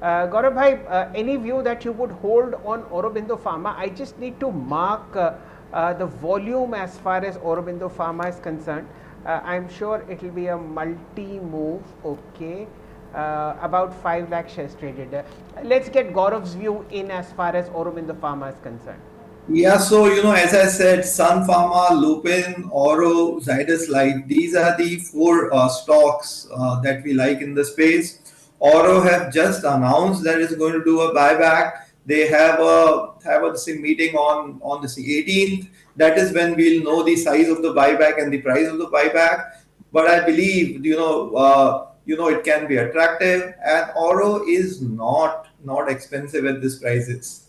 Gaurav bhai, any view that you would hold on Aurobindo Pharma? I just need to mark the volume as far as Aurobindo Pharma is concerned. I'm sure it will be a multi-move, okay, about 5 lakh shares traded. Let's get Gaurav's view in as far as Aurobindo Pharma is concerned. Yeah, so as I said, Sun Pharma, Lupin, Oro, Zydus Light, these are the four stocks that we like in the space. Oro have just announced that it's going to do a buyback. They have a meeting on the 18th. That is when we'll know the size of the buyback and the price of the buyback. But I believe it can be attractive, and Oro is not expensive at this prices.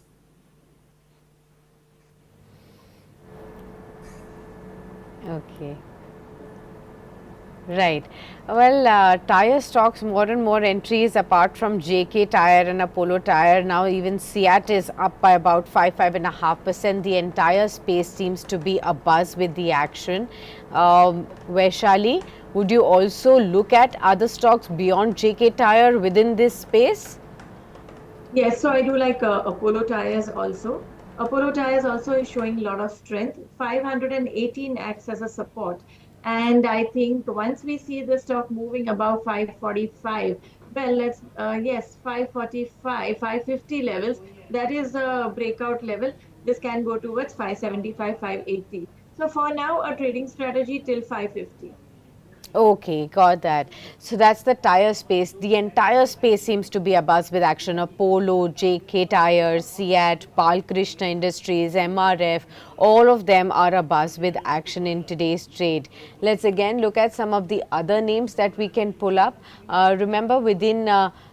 Okay. Right. Well, tire stocks, more and more entries apart from JK Tire and Apollo Tire. Now even Seat is up by about 5.5%. The entire space seems to be abuzz with the action. Vaishali, would you also look at other stocks beyond JK Tire within this space? Yes, so I do like Apollo Tires also. Apollo Tires also is showing a lot of strength. 518 acts as a support. And I think once we see the stock moving above 545, well, yes, 545, 550 levels, that is a breakout level. This can go towards 575, 580. So for now, a trading strategy till 550. Okay, got that. So that's the tire space. The entire space seems to be abuzz with action. Apollo, JK Tires, Seat, Balkrishna Industries, MRF, all of them are abuzz with action in today's trade. Let's again look at some of the other names that we can pull up. Remember, within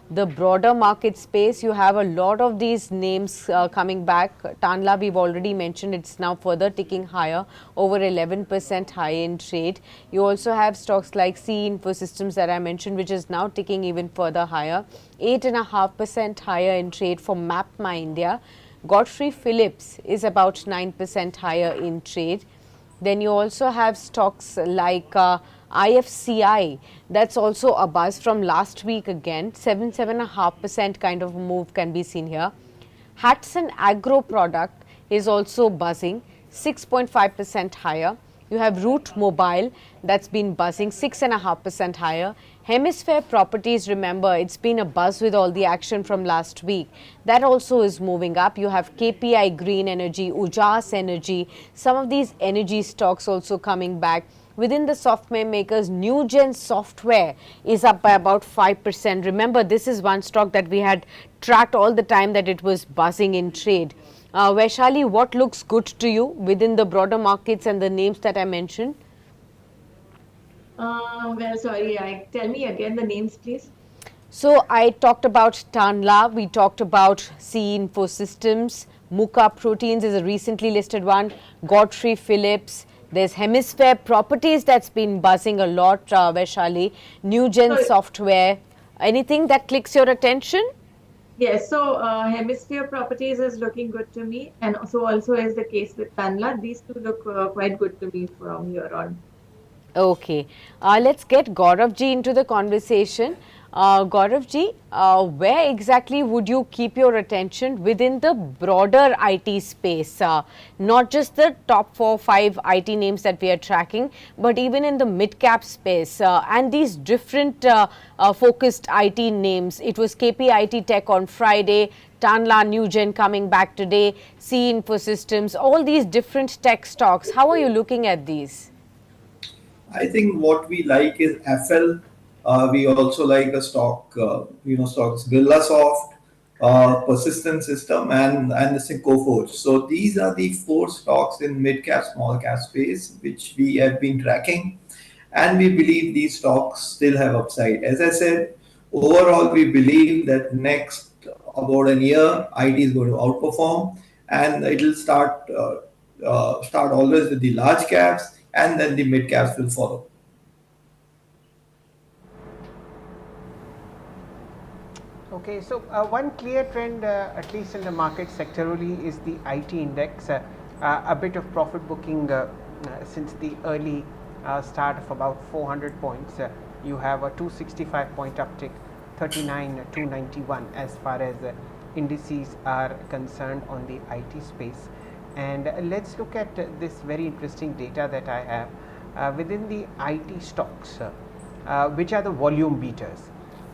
the broader market space, you have a lot of these names coming back. Tanla, we've already mentioned, it's now further ticking higher, over 11% high in trade. You also have stocks like C Infosystems that I mentioned, which is now ticking even further higher, 8.5% higher in trade for MapMy India. Godfrey Phillips is about 9% higher in trade. Then you also have stocks like IFCI, that's also a buzz from last week again, 7.5% kind of move can be seen here. Hatson Agro Product is also buzzing, 6.5% higher. You have Root Mobile, that's been buzzing 6.5% higher. Hemisphere Properties, remember, it's been a buzz with all the action from last week. That also is moving up. You have KPI Green Energy, Ujas Energy, some of these energy stocks also coming back. Within the software makers, Newgen Software is up by about 5%. Remember, this is one stock that we had tracked all the time that it was buzzing in trade. Vaishali, what looks good to you within the broader markets and the names that I mentioned? Well, sorry, tell me again the names, please. So I talked about Tanla, we talked about C Infosystems, Muka Proteins is a recently listed one, Godfrey Phillips, there's Hemisphere Properties that's been buzzing a lot, Vaishali, Newgen Software. Anything that clicks your attention? Yes, so Hemisphere Properties is looking good to me, and so also is the case with Tanla. These two look quite good to me from here on. Okay, let's get Gauravji into the conversation. Gauravji, where exactly would you keep your attention within the broader IT space? Not just the top 4-5 IT names that we are tracking, but even in the mid-cap space and these different focused IT names. It was KPIT Tech on Friday, Tanla Newgen coming back today, C Infosystems, all these different tech stocks. How are you looking at these? I think what we like is FL. We also like a stock, stocks Birlasoft. Persistent System, and the Coforge. So these are the four stocks in mid cap, small cap space which we have been tracking, and we believe these stocks still have upside. As I said, overall we believe that next about a year, IT is going to outperform, and it will start always with the large caps, and then the mid caps will follow. Okay, so one clear trend, at least in the market sectorally, is the IT index. A bit of profit booking since the early start of about 400 points. You have a 265 point uptick, 39,291 as far as indices are concerned on the IT space. And let's look at this very interesting data that I have within the IT stocks, which are the volume beaters.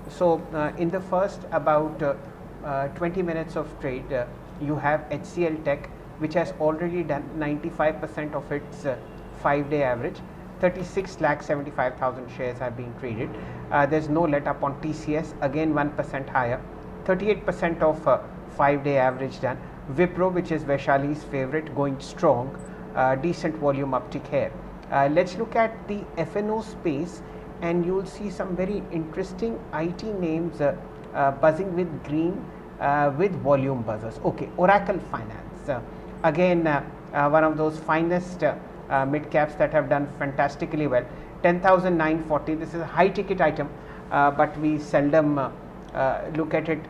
So in the first about 20 minutes of trade, you have HCL Tech, which has already done 95% of its 5-day average. 36 lakh 75,000 shares are being traded. There's no let up on TCS, again 1% higher, 38% of 5-day average done. Wipro, which is Vaishali's favorite, going strong, decent volume uptick here. Let's look at the FNO space, and you'll see some very interesting IT names buzzing with green with volume buzzers. Okay, Oracle Finance, again one of those finest mid caps that have done fantastically well. 10,940. This is a high ticket item, but we seldom look at it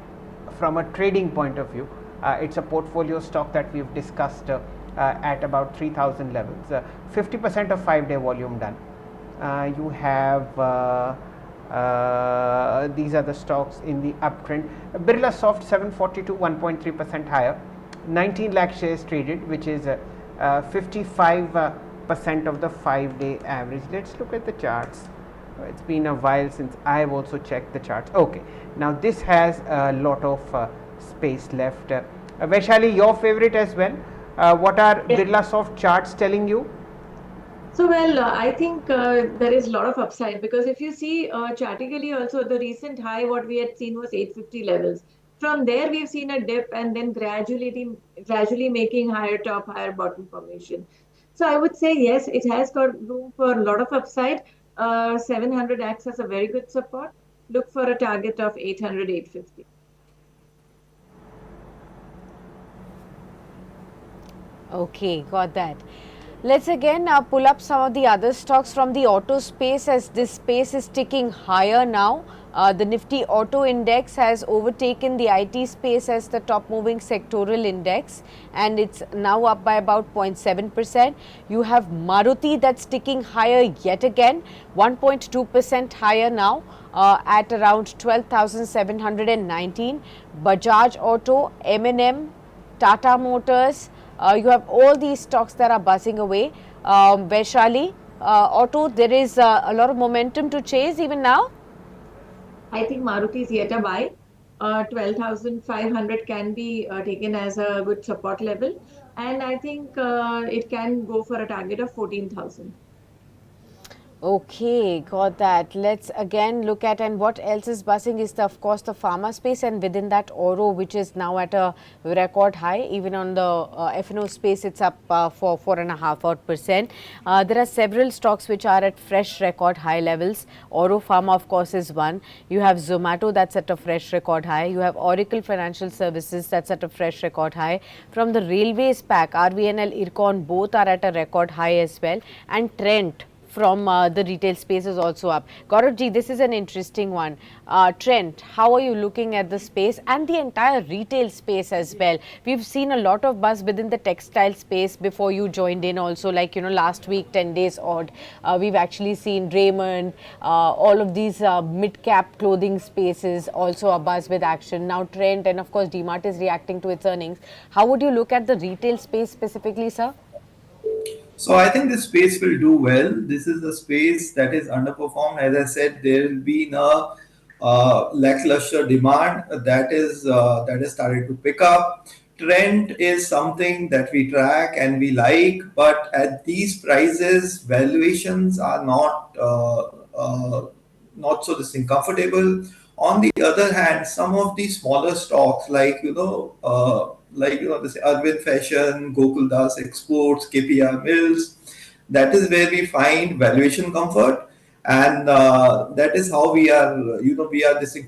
from a trading point of view. It's a portfolio stock that we've discussed at about 3,000 levels. 50% of 5-day volume done. You have these are the stocks in the uptrend. Birla Soft 742, 1.3% higher, 19 lakh shares traded, which is 55% of the 5-day average. Let's look at the charts. It's been a while since I have also checked the charts. Okay, now this has a lot of space left. Vaishali, your favorite as well. What are Birla Soft charts telling you? So, well, I think there is a lot of upside because if you see chartically also the recent high, what we had seen was 850 levels. From there, we've seen a dip and then gradually making higher top, higher bottom formation. So, I would say yes, it has got room for a lot of upside. 700 acts as a very good support. Look for a target of 800, 850. Okay, got that. Let's again pull up some of the other stocks from the auto space, as this space is ticking higher now. The Nifty Auto Index has overtaken the IT space as the top moving sectoral index, and it's now up by about 0.7%. You have Maruti that's ticking higher yet again, 1.2% higher now at around 12,719. Bajaj Auto, M&M, Tata Motors, you have all these stocks that are buzzing away. Vaishali, auto, there is a lot of momentum to chase even now. I think Maruti is yet a buy. 12,500 can be taken as a good support level. And I think it can go for a target of 14,000. Okay, got that. Let's again look at, and what else is buzzing is of course the pharma space, and within that Oro, which is now at a record high. Even on the FNO space, it's up for 4.5%. There are several stocks which are at fresh record high levels. Oro Pharma of course is one. You have Zomato that's at a fresh record high. You have Oracle Financial Services that's at a fresh record high. From the railways pack, RVNL, Ircon both are at a record high as well, and Trent from the retail space is also up. Gaurav ji, this is an interesting one. Trent, how are you looking at the space and the entire retail space as well? We've seen a lot of buzz within the textile space before you joined in also, like, you know, last week, 10 days odd. We've actually seen Raymond, all of these mid-cap clothing spaces also a buzz with action. Now Trent, and of course DMart is reacting to its earnings. How would you look at the retail space specifically, sir? So I think this space will do well. This is a space that is underperformed. As I said, there will be a lackluster demand that is started to pick up. Trend is something that we track and we like, but at these prices, valuations are not so this thing comfortable. On the other hand, some of the smaller stocks this Arvind Fashion, Gokuldas Exports, KPR Mills, that is where we find valuation comfort, and that is how we are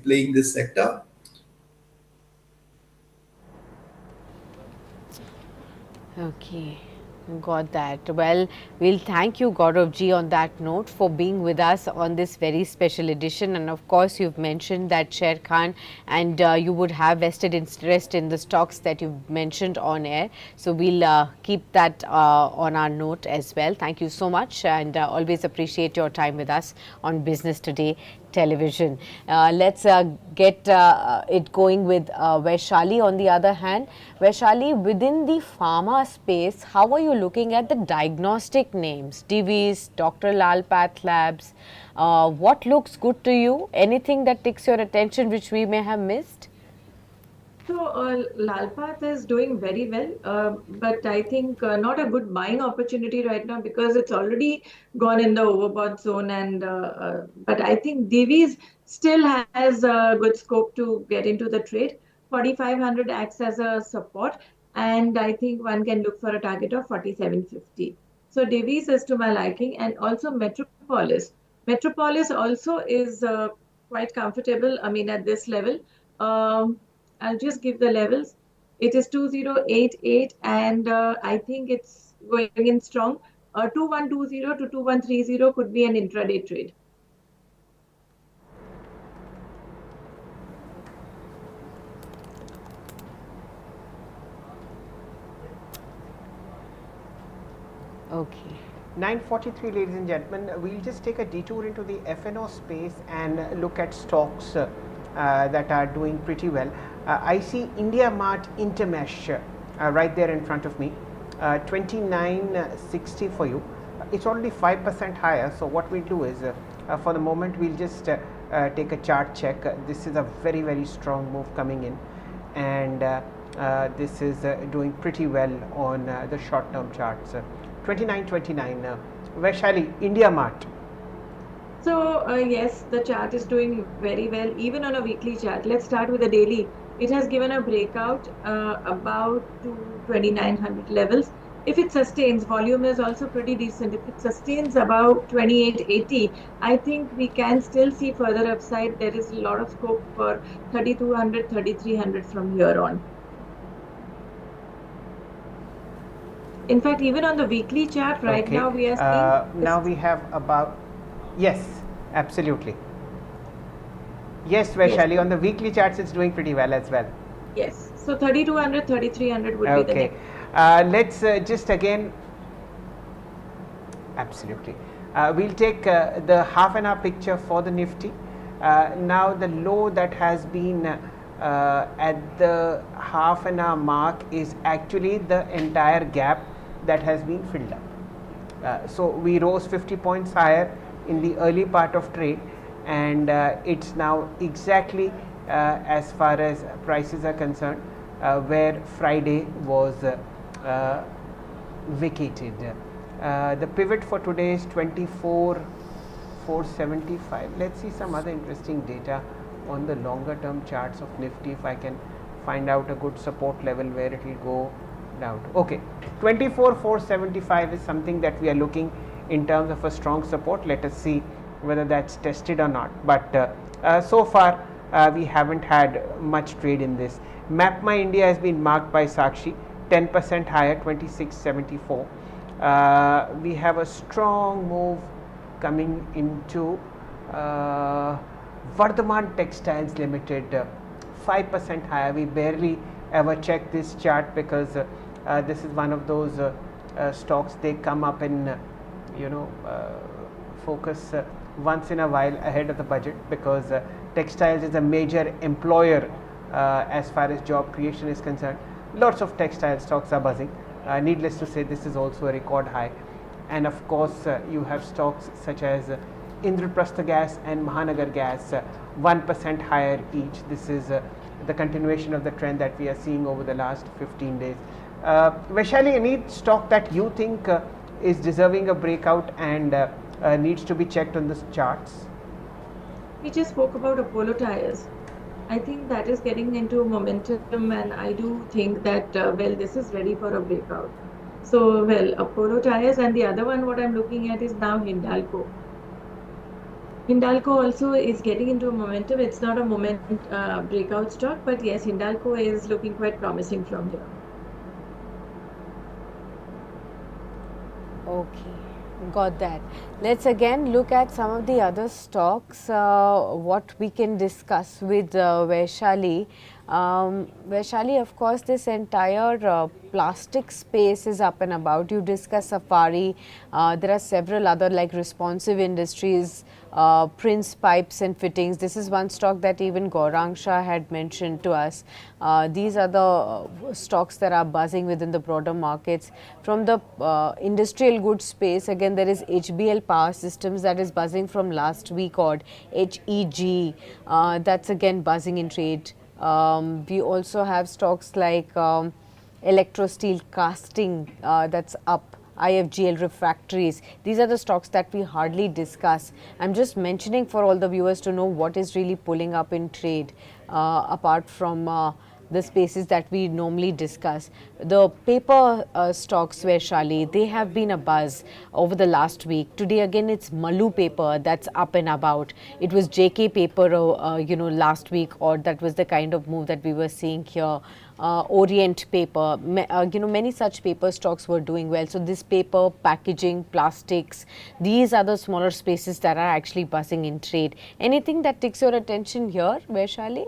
playing this sector. Okay, got that. Well, we'll thank you, Gaurav ji, on that note for being with us on this very special edition. And of course, you've mentioned that Sher Khan and you would have vested interest in the stocks that you've mentioned on air. So we'll keep that on our note as well. Thank you so much, and always appreciate your time with us on Business Today television. Let's get it going with Vaishali on the other hand. Vaishali, within the pharma space, how are you looking at the diagnostic names? Divi's, Dr. Lal Path Labs. What looks good to you? Anything that takes your attention which we may have missed? So Lalpath is doing very well, but I think not a good buying opportunity right now because it's already gone in the overbought zone. And but I think Divi's still has a good scope to get into the trade. 4,500 acts as a support, and I think one can look for a target of 4,750. So Divi's is to my liking, and also Metropolis. Metropolis also is quite comfortable. I mean, at this level. I'll just give the levels. It is 2088, and I think it's going in strong. 2120 to 2130 could be an intraday trade. Okay. 9:43, ladies and gentlemen. We'll just take a detour into the F&O space and look at stocks that are doing pretty well. I see India Mart Intermesh right there in front of me, 29.60 for you. It's already 5% higher. So what we'll do is, for the moment, we'll just take a chart check. This is a very, very strong move coming in, and this is doing pretty well on the short-term charts. 29.29. Vaishali, India Mart. So yes, the chart is doing very well, even on a weekly chart. Let's start with the daily. It has given a breakout about to 2,900 levels. If it sustains, volume is also pretty decent. If it sustains about 2880, I think we can still see further upside. There is a lot of scope for 3,200, 3,300 from here on. In fact, even on the weekly chart right now, we are seeing... now we have about... Yes, absolutely. Yes, Vaishali, yes. On the weekly charts, it's doing pretty well as well. Yes. So 3,200, 3,300 would be the next. Let's just again... Absolutely. We'll take the half an hour picture for the Nifty. Now the low that has been at the half an hour mark is actually the entire gap that has been filled up. So we rose 50 points higher in the early part of trade, and it's now exactly as far as prices are concerned where Friday was vacated. The pivot for today is 24,475. Let's see some other interesting data on the longer term charts of Nifty, if I can find out a good support level where it will go down. Okay, 24,475 is something that we are looking in terms of a strong support. Let us see whether that's tested or not, but so far we haven't had much trade in this. MapMy India has been marked by Sakshi, 10% higher, 2674. We have a strong move coming into Vardhaman Textiles Limited, 5% higher. We barely ever check this chart because this is one of those stocks, they come up in focus once in a while ahead of the budget, because textiles is a major employer as far as job creation is concerned. Lots of textile stocks are buzzing. Needless to say, this is also a record high. And of course, you have stocks such as Indraprastha Gas and Mahanagar Gas, 1% higher each. This is the continuation of the trend that we are seeing over the last 15 days. Vaishali, any stock that you think is deserving a breakout and needs to be checked on the charts? we just spoke about Apollo Tires. I think that is getting into momentum, and I do think that, well, this is ready for a breakout. So, well, Apollo Tires, and the other one, what I'm looking at is now Hindalco. Hindalco also is getting into a momentum. It's not a breakout stock, but yes, Hindalco is looking quite promising from here. Okay, got that. Let's again look at some of the other stocks, what we can discuss with Vaishali. Vaishali, of course, this entire plastic space is up and about. You discuss Safari. There are several other like responsive industries, Prince Pipes and Fittings. This is one stock that even Gaurang Shah had mentioned to us. These are the stocks that are buzzing within the broader markets. From the industrial goods space, again, there is HBL Power Systems that is buzzing from last week, or HEG, that's again buzzing in trade. We also have stocks like Electro Steel Casting, that's up. IFGL Refractories. These are the stocks that we hardly discuss. I'm just mentioning for all the viewers to know what is really pulling up in trade, apart from the spaces that we normally discuss. The paper stocks, Vaishali, they have been a buzz over the last week. Today again it's Malu paper that's up and about. It was JK paper last week, or that was the kind of move that we were seeing here. Orient paper, many such paper stocks were doing well. So this paper, packaging, plastics, these are the smaller spaces that are actually buzzing in trade. Anything that takes your attention here, Vaishali?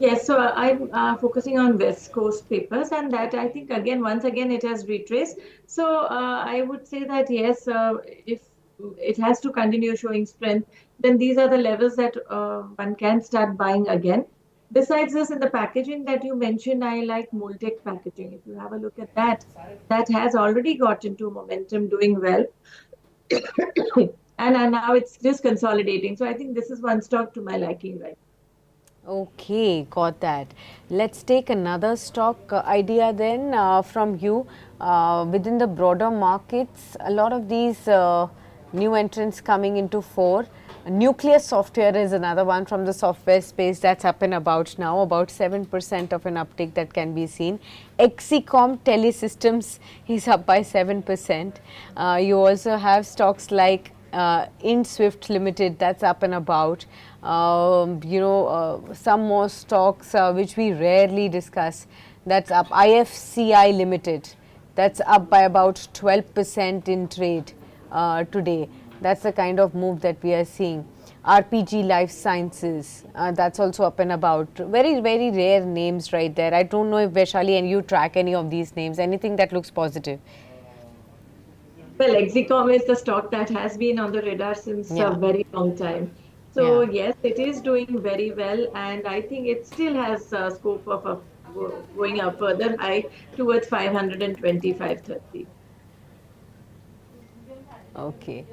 Yes, so I'm focusing on West Coast papers, and that I think again, once again, it has retraced. So I would say that yes, if it has to continue showing strength, then these are the levels that one can start buying again. Besides this, in the packaging that you mentioned, I like Multec packaging. If you have a look at that, that has already got into momentum, doing well, and now it's just consolidating. So I think this is one stock to my liking, right? Okay, got that. Let's take another stock idea then from you. Within the broader markets, a lot of these new entrants coming into fore. Nucleus Software is another one from the software space that's up and about now, about 7% of an uptick that can be seen. Exicom Telesystems is up by 7%. You also have stocks like InSwift Limited, that's up and about. Some more stocks which we rarely discuss, that's up. IFCI Limited, that's up by about 12% in trade today. That's the kind of move that we are seeing. RPG Life Sciences, that's also up and about. Very, very rare names right there. I don't know if Vaishali and you track any of these names. Anything that looks positive? Well, Exicom is the stock that has been on the radar since a Yeah, very long time. So yeah. yes, it is doing very well, and I think it still has scope of going up further high towards 525.30. Okay,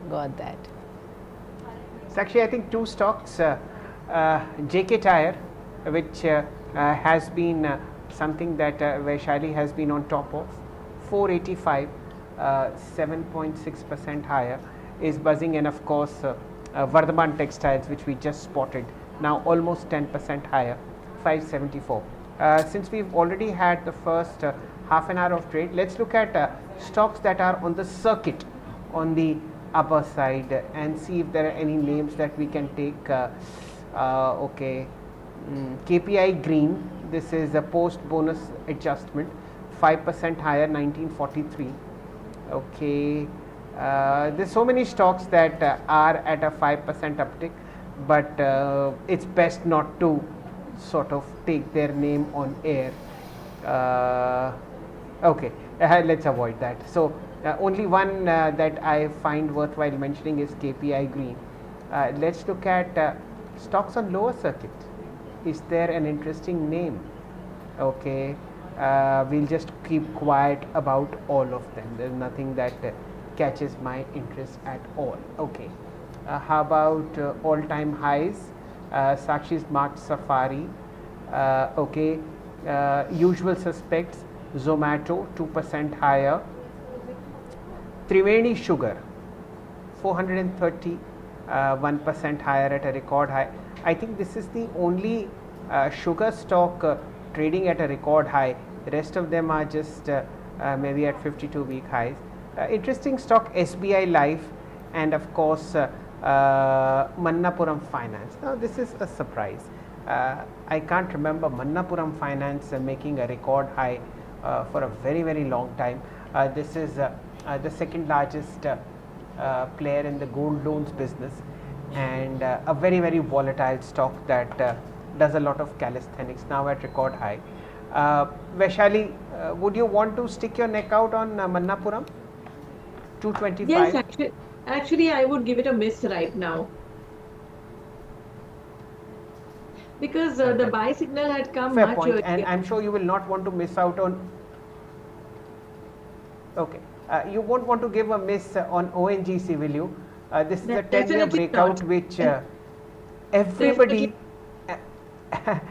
got that. Sakshi, I think two stocks, JK Tire, which has been something that Vaishali has been on top of, 485, 7.6% higher, is buzzing, and of course Vardhaman Textiles, which we just spotted, now almost 10% higher, 574. Since we've already had the first half an hour of trade, let's look at stocks that are on the circuit on the upper side and see if there are any names that we can take. Okay, KPI Green, this is a post bonus adjustment, 5% higher, 1943. Okay, there's so many stocks that are at a 5% uptick, but it's best not to sort of take their name on air. Okay, let's avoid that. So only one that I find worthwhile mentioning is KPI Green. Let's look at stocks on lower circuit. Is there an interesting name? Okay, we'll just keep quiet about all of them. There's nothing that catches my interest at all. Okay, how about all-time highs? Sakshi's marked Safari. Okay, usual suspects, Zomato 2% higher. Triveni Sugar 430, 1% higher at a record high. I think this is the only sugar stock trading at a record high. The rest of them are just maybe at 52-week highs. Interesting stock SBI Life, and of course Mannapuram Finance. Now this is a surprise. I can't remember Mannapuram Finance making a record high for a very long time. This is the second largest player in the gold loans business, and a very volatile stock that does a lot of calisthenics, now at record high. Vaishali, would you want to stick your neck out on Mannapuram? 225? Yes, actually, I would give it a miss right now. Because the buy signal had come Fair much point, earlier. and I'm sure you will not want to miss out on. Okay, you won't want to give a miss on ONGC, will you? This is a 10-year breakout not. which everybody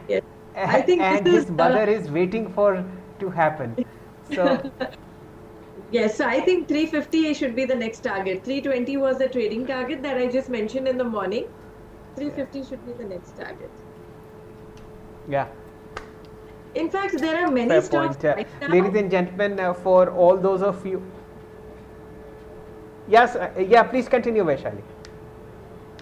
Yes. I think and this his is mother is waiting for to happen. So yes, so I think 350 should be the next target. 320 was the trading target that I just mentioned in the morning. 350 should be the next target. yeah, In fact, there are many fair stocks point. right now. Ladies and gentlemen, for all those of you, yes, yeah, please continue, Vaishali.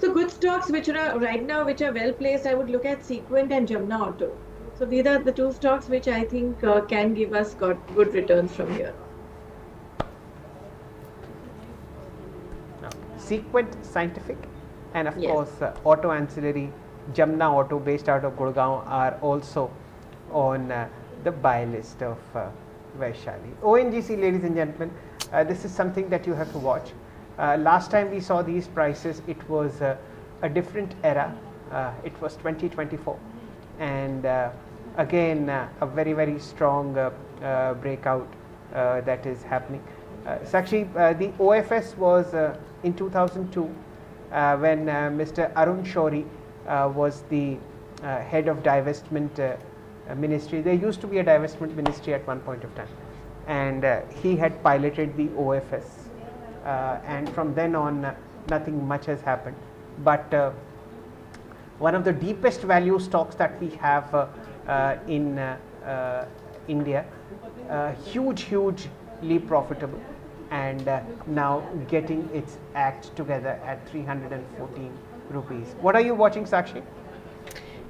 So good stocks which are right now, which are well placed, I would look at Sequent and Jamna Auto. So these are the two stocks which I think can give us good returns from here on. Sequent Scientific, and of Yes. course Auto Ancillary, Jamna Auto based out of Gurgaon, are also on the buy list of Vaishali. ONGC, ladies and gentlemen, this is something that you have to watch. Last time we saw these prices, it was a different era. It was 2024, and again a very strong breakout that is happening. Sakshi, the OFS was in 2002 when Mr. Arun Shourie was the head of divestment ministry. There used to be a divestment ministry at one point of time, and he had piloted the OFS, and from then on nothing much has happened. But one of the deepest value stocks that we have in India, hugely profitable, and now getting its act together at 314 rupees. What are you watching, Sakshi?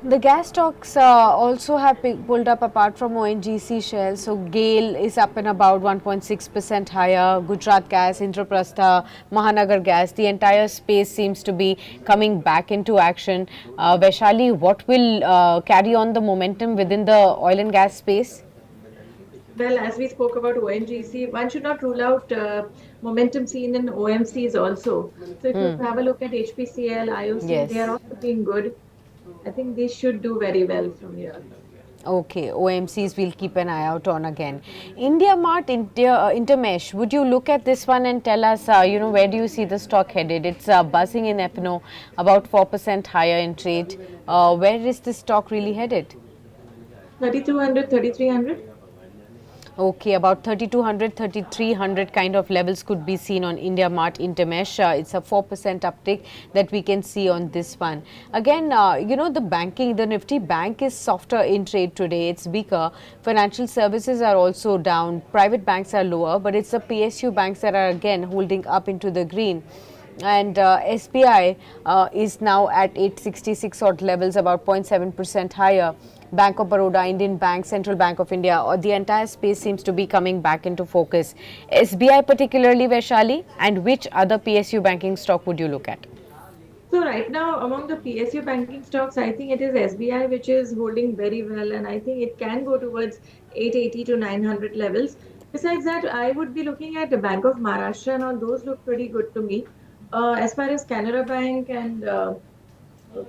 The gas stocks also have pulled up apart from ONGC Shell. So GAIL is up and about 1.6% higher. Gujarat Gas, Indraprastha, Mahanagar Gas, the entire space seems to be coming back into action. Vaishali, what will carry on the momentum within the oil and gas space? Well, as we spoke about ONGC, one should not rule out momentum seen in OMCs also. So if you have a look at HPCL, IOC, they are Yes. all looking good. I think they should do very well from here. Okay, OMCs we'll keep an eye out on again. India Mart, Intermesh, would you look at this one and tell us, where do you see the stock headed? It's buzzing in F&O, about 4% higher in trade. Where is this stock really headed? 3,200, 3,300. Okay, about 3,200, 3,300 kind of levels could be seen on India Mart Intermesh. It's a 4% uptick that we can see on this one. Again, the banking, the Nifty bank is softer in trade today. It's weaker. Financial services are also down. Private banks are lower, but it's the PSU banks that are again holding up into the green. And SBI is now at 866 odd levels, about 0.7% higher. Bank of Baroda, Indian Bank, Central Bank of India, or the entire space seems to be coming back into focus. SBI particularly, Vaishali, and which other PSU banking stock would you look at? So right now, among the PSU banking stocks, I think it is SBI which is holding very well, and I think it can go towards 880 to 900 levels. Besides that, I would be looking at the Bank of Maharashtra, and all those look pretty good to me. As far as Canara Bank and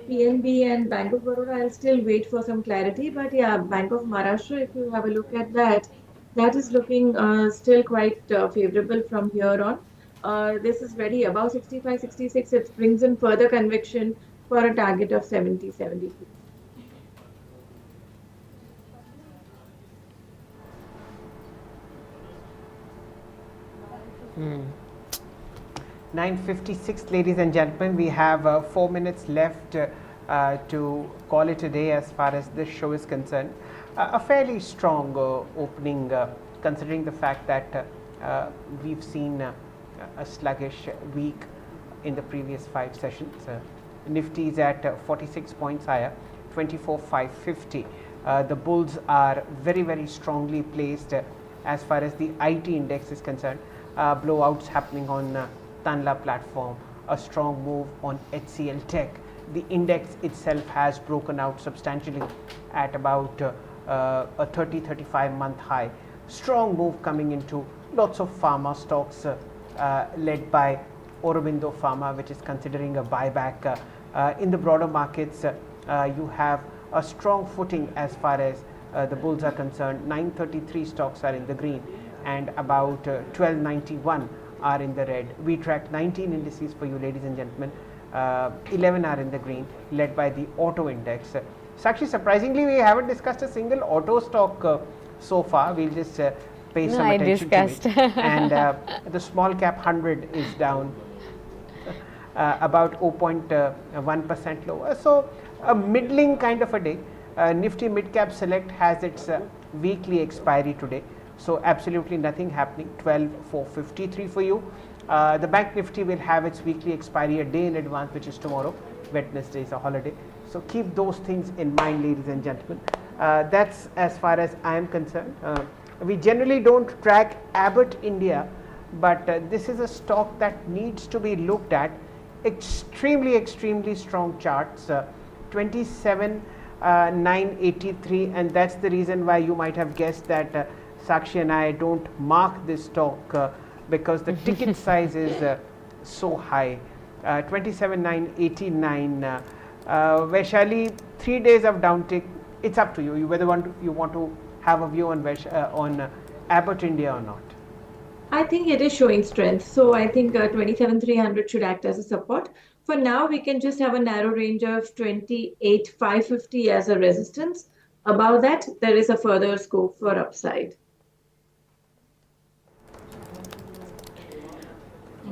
PNB and Bank of Baroda, I'll still wait for some clarity. But yeah, Bank of Maharashtra, if you have a look at that, that is looking still quite favorable from here on. This is ready above 65, 66. It brings in further conviction for a target of 70, 72. 9:56, ladies and gentlemen. We have 4 minutes left to call it a day as far as this show is concerned. A fairly strong opening, considering the fact that we've seen a sluggish week in the previous 5 sessions. Nifty is at 46 points higher, 24,550. The bulls are very, very strongly placed as far as the IT index is concerned. Blowouts happening on Tanla platform, a strong move on HCL Tech. The index itself has broken out substantially at about a 30-35 month high. Strong move coming into lots of pharma stocks led by Aurobindo Pharma, which is considering a buyback. In the broader markets, you have a strong footing as far as the bulls are concerned. 933 stocks are in the green and about 1291 are in the red. We track 19 indices for you, ladies and gentlemen. 11 are in the green, led by the auto index. Sakshi, surprisingly, we haven't discussed a single auto stock so far. We'll just pay some attention to it. And the small cap 100 is down about 0.1% lower. So a middling kind of a day. Nifty Mid Cap Select has its weekly expiry today. So absolutely nothing happening. 12,453 for you. The Bank Nifty will have its weekly expiry a day in advance, which is tomorrow. Wednesday is a holiday. So keep those things in mind, ladies and gentlemen. That's as far as I am concerned. We generally don't track Abbott India, but this is a stock that needs to be looked at. Extremely strong charts. 27,983, and that's the reason why you might have guessed that Sakshi and I don't mark this stock because the ticket size is so high. 27,989. Vaishali, 3 days of downtick. It's up to you. Whether you want to have a view on Abbott India or not. I think it is showing strength. So I think 27,300 should act as a support. For now, we can just have a narrow range of 28,550 as a resistance. Above that, there is a further scope for upside.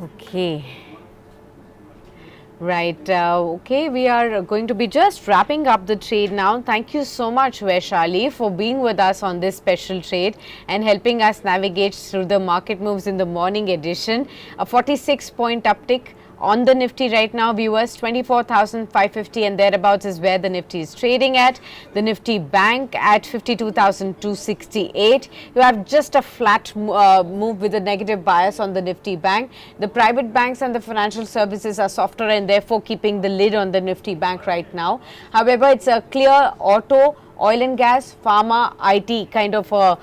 Okay. Right. Okay, we are going to be just wrapping up the trade now. Thank you so much, Vaishali, for being with us on this special trade and helping us navigate through the market moves in the morning edition. A 46-point uptick on the Nifty right now, viewers. 24,550 and thereabouts is where the Nifty is trading at. The Nifty Bank at 52,268. You have just a flat move with a negative bias on the Nifty Bank. The private banks and the financial services are softer and therefore keeping the lid on the Nifty Bank right now. However, it's a clear auto, oil and gas, pharma, IT kind of a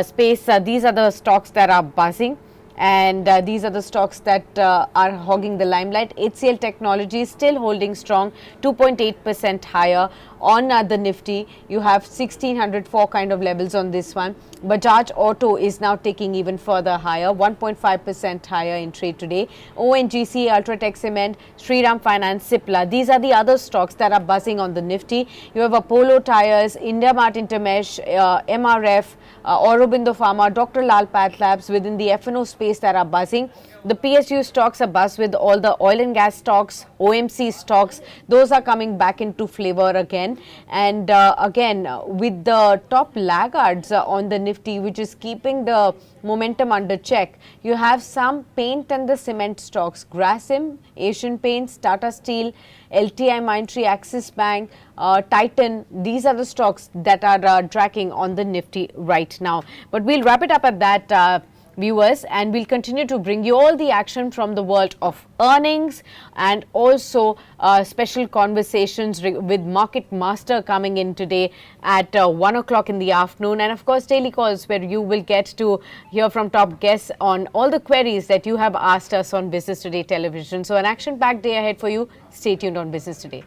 space. These are the stocks that are buzzing. And these are the stocks that are hogging the limelight. HCL Technology is still holding strong, 2.8% higher on the Nifty. You have 1604 kind of levels on this one. Bajaj Auto is now taking even further higher, 1.5% higher in trade today. ONGC, Ultratech Cement, Shriram Finance, Cipla. These are the other stocks that are buzzing on the Nifty. You have Apollo Tyres, India Mart Intermesh, MRF, Aurobindo Pharma, Dr. Lal Path Labs within the F&O space that are buzzing. The PSU stocks are buzz with all the oil and gas stocks, OMC stocks. Those are coming back into flavor again. And again, with the top laggards on the Nifty, which is keeping the momentum under check, you have some paint and the cement stocks. Grasim, Asian Paints, Tata Steel, LTI Mindtree, Axis Bank, Titan. These are the stocks that are tracking on the Nifty right now. But we'll wrap it up at that, viewers, and we'll continue to bring you all the action from the world of earnings and also special conversations with Market Master coming in today at 1 o'clock in the afternoon, and of course daily calls where you will get to hear from top guests on all the queries that you have asked us on Business Today television. So an action-packed day ahead for you. Stay tuned on Business Today.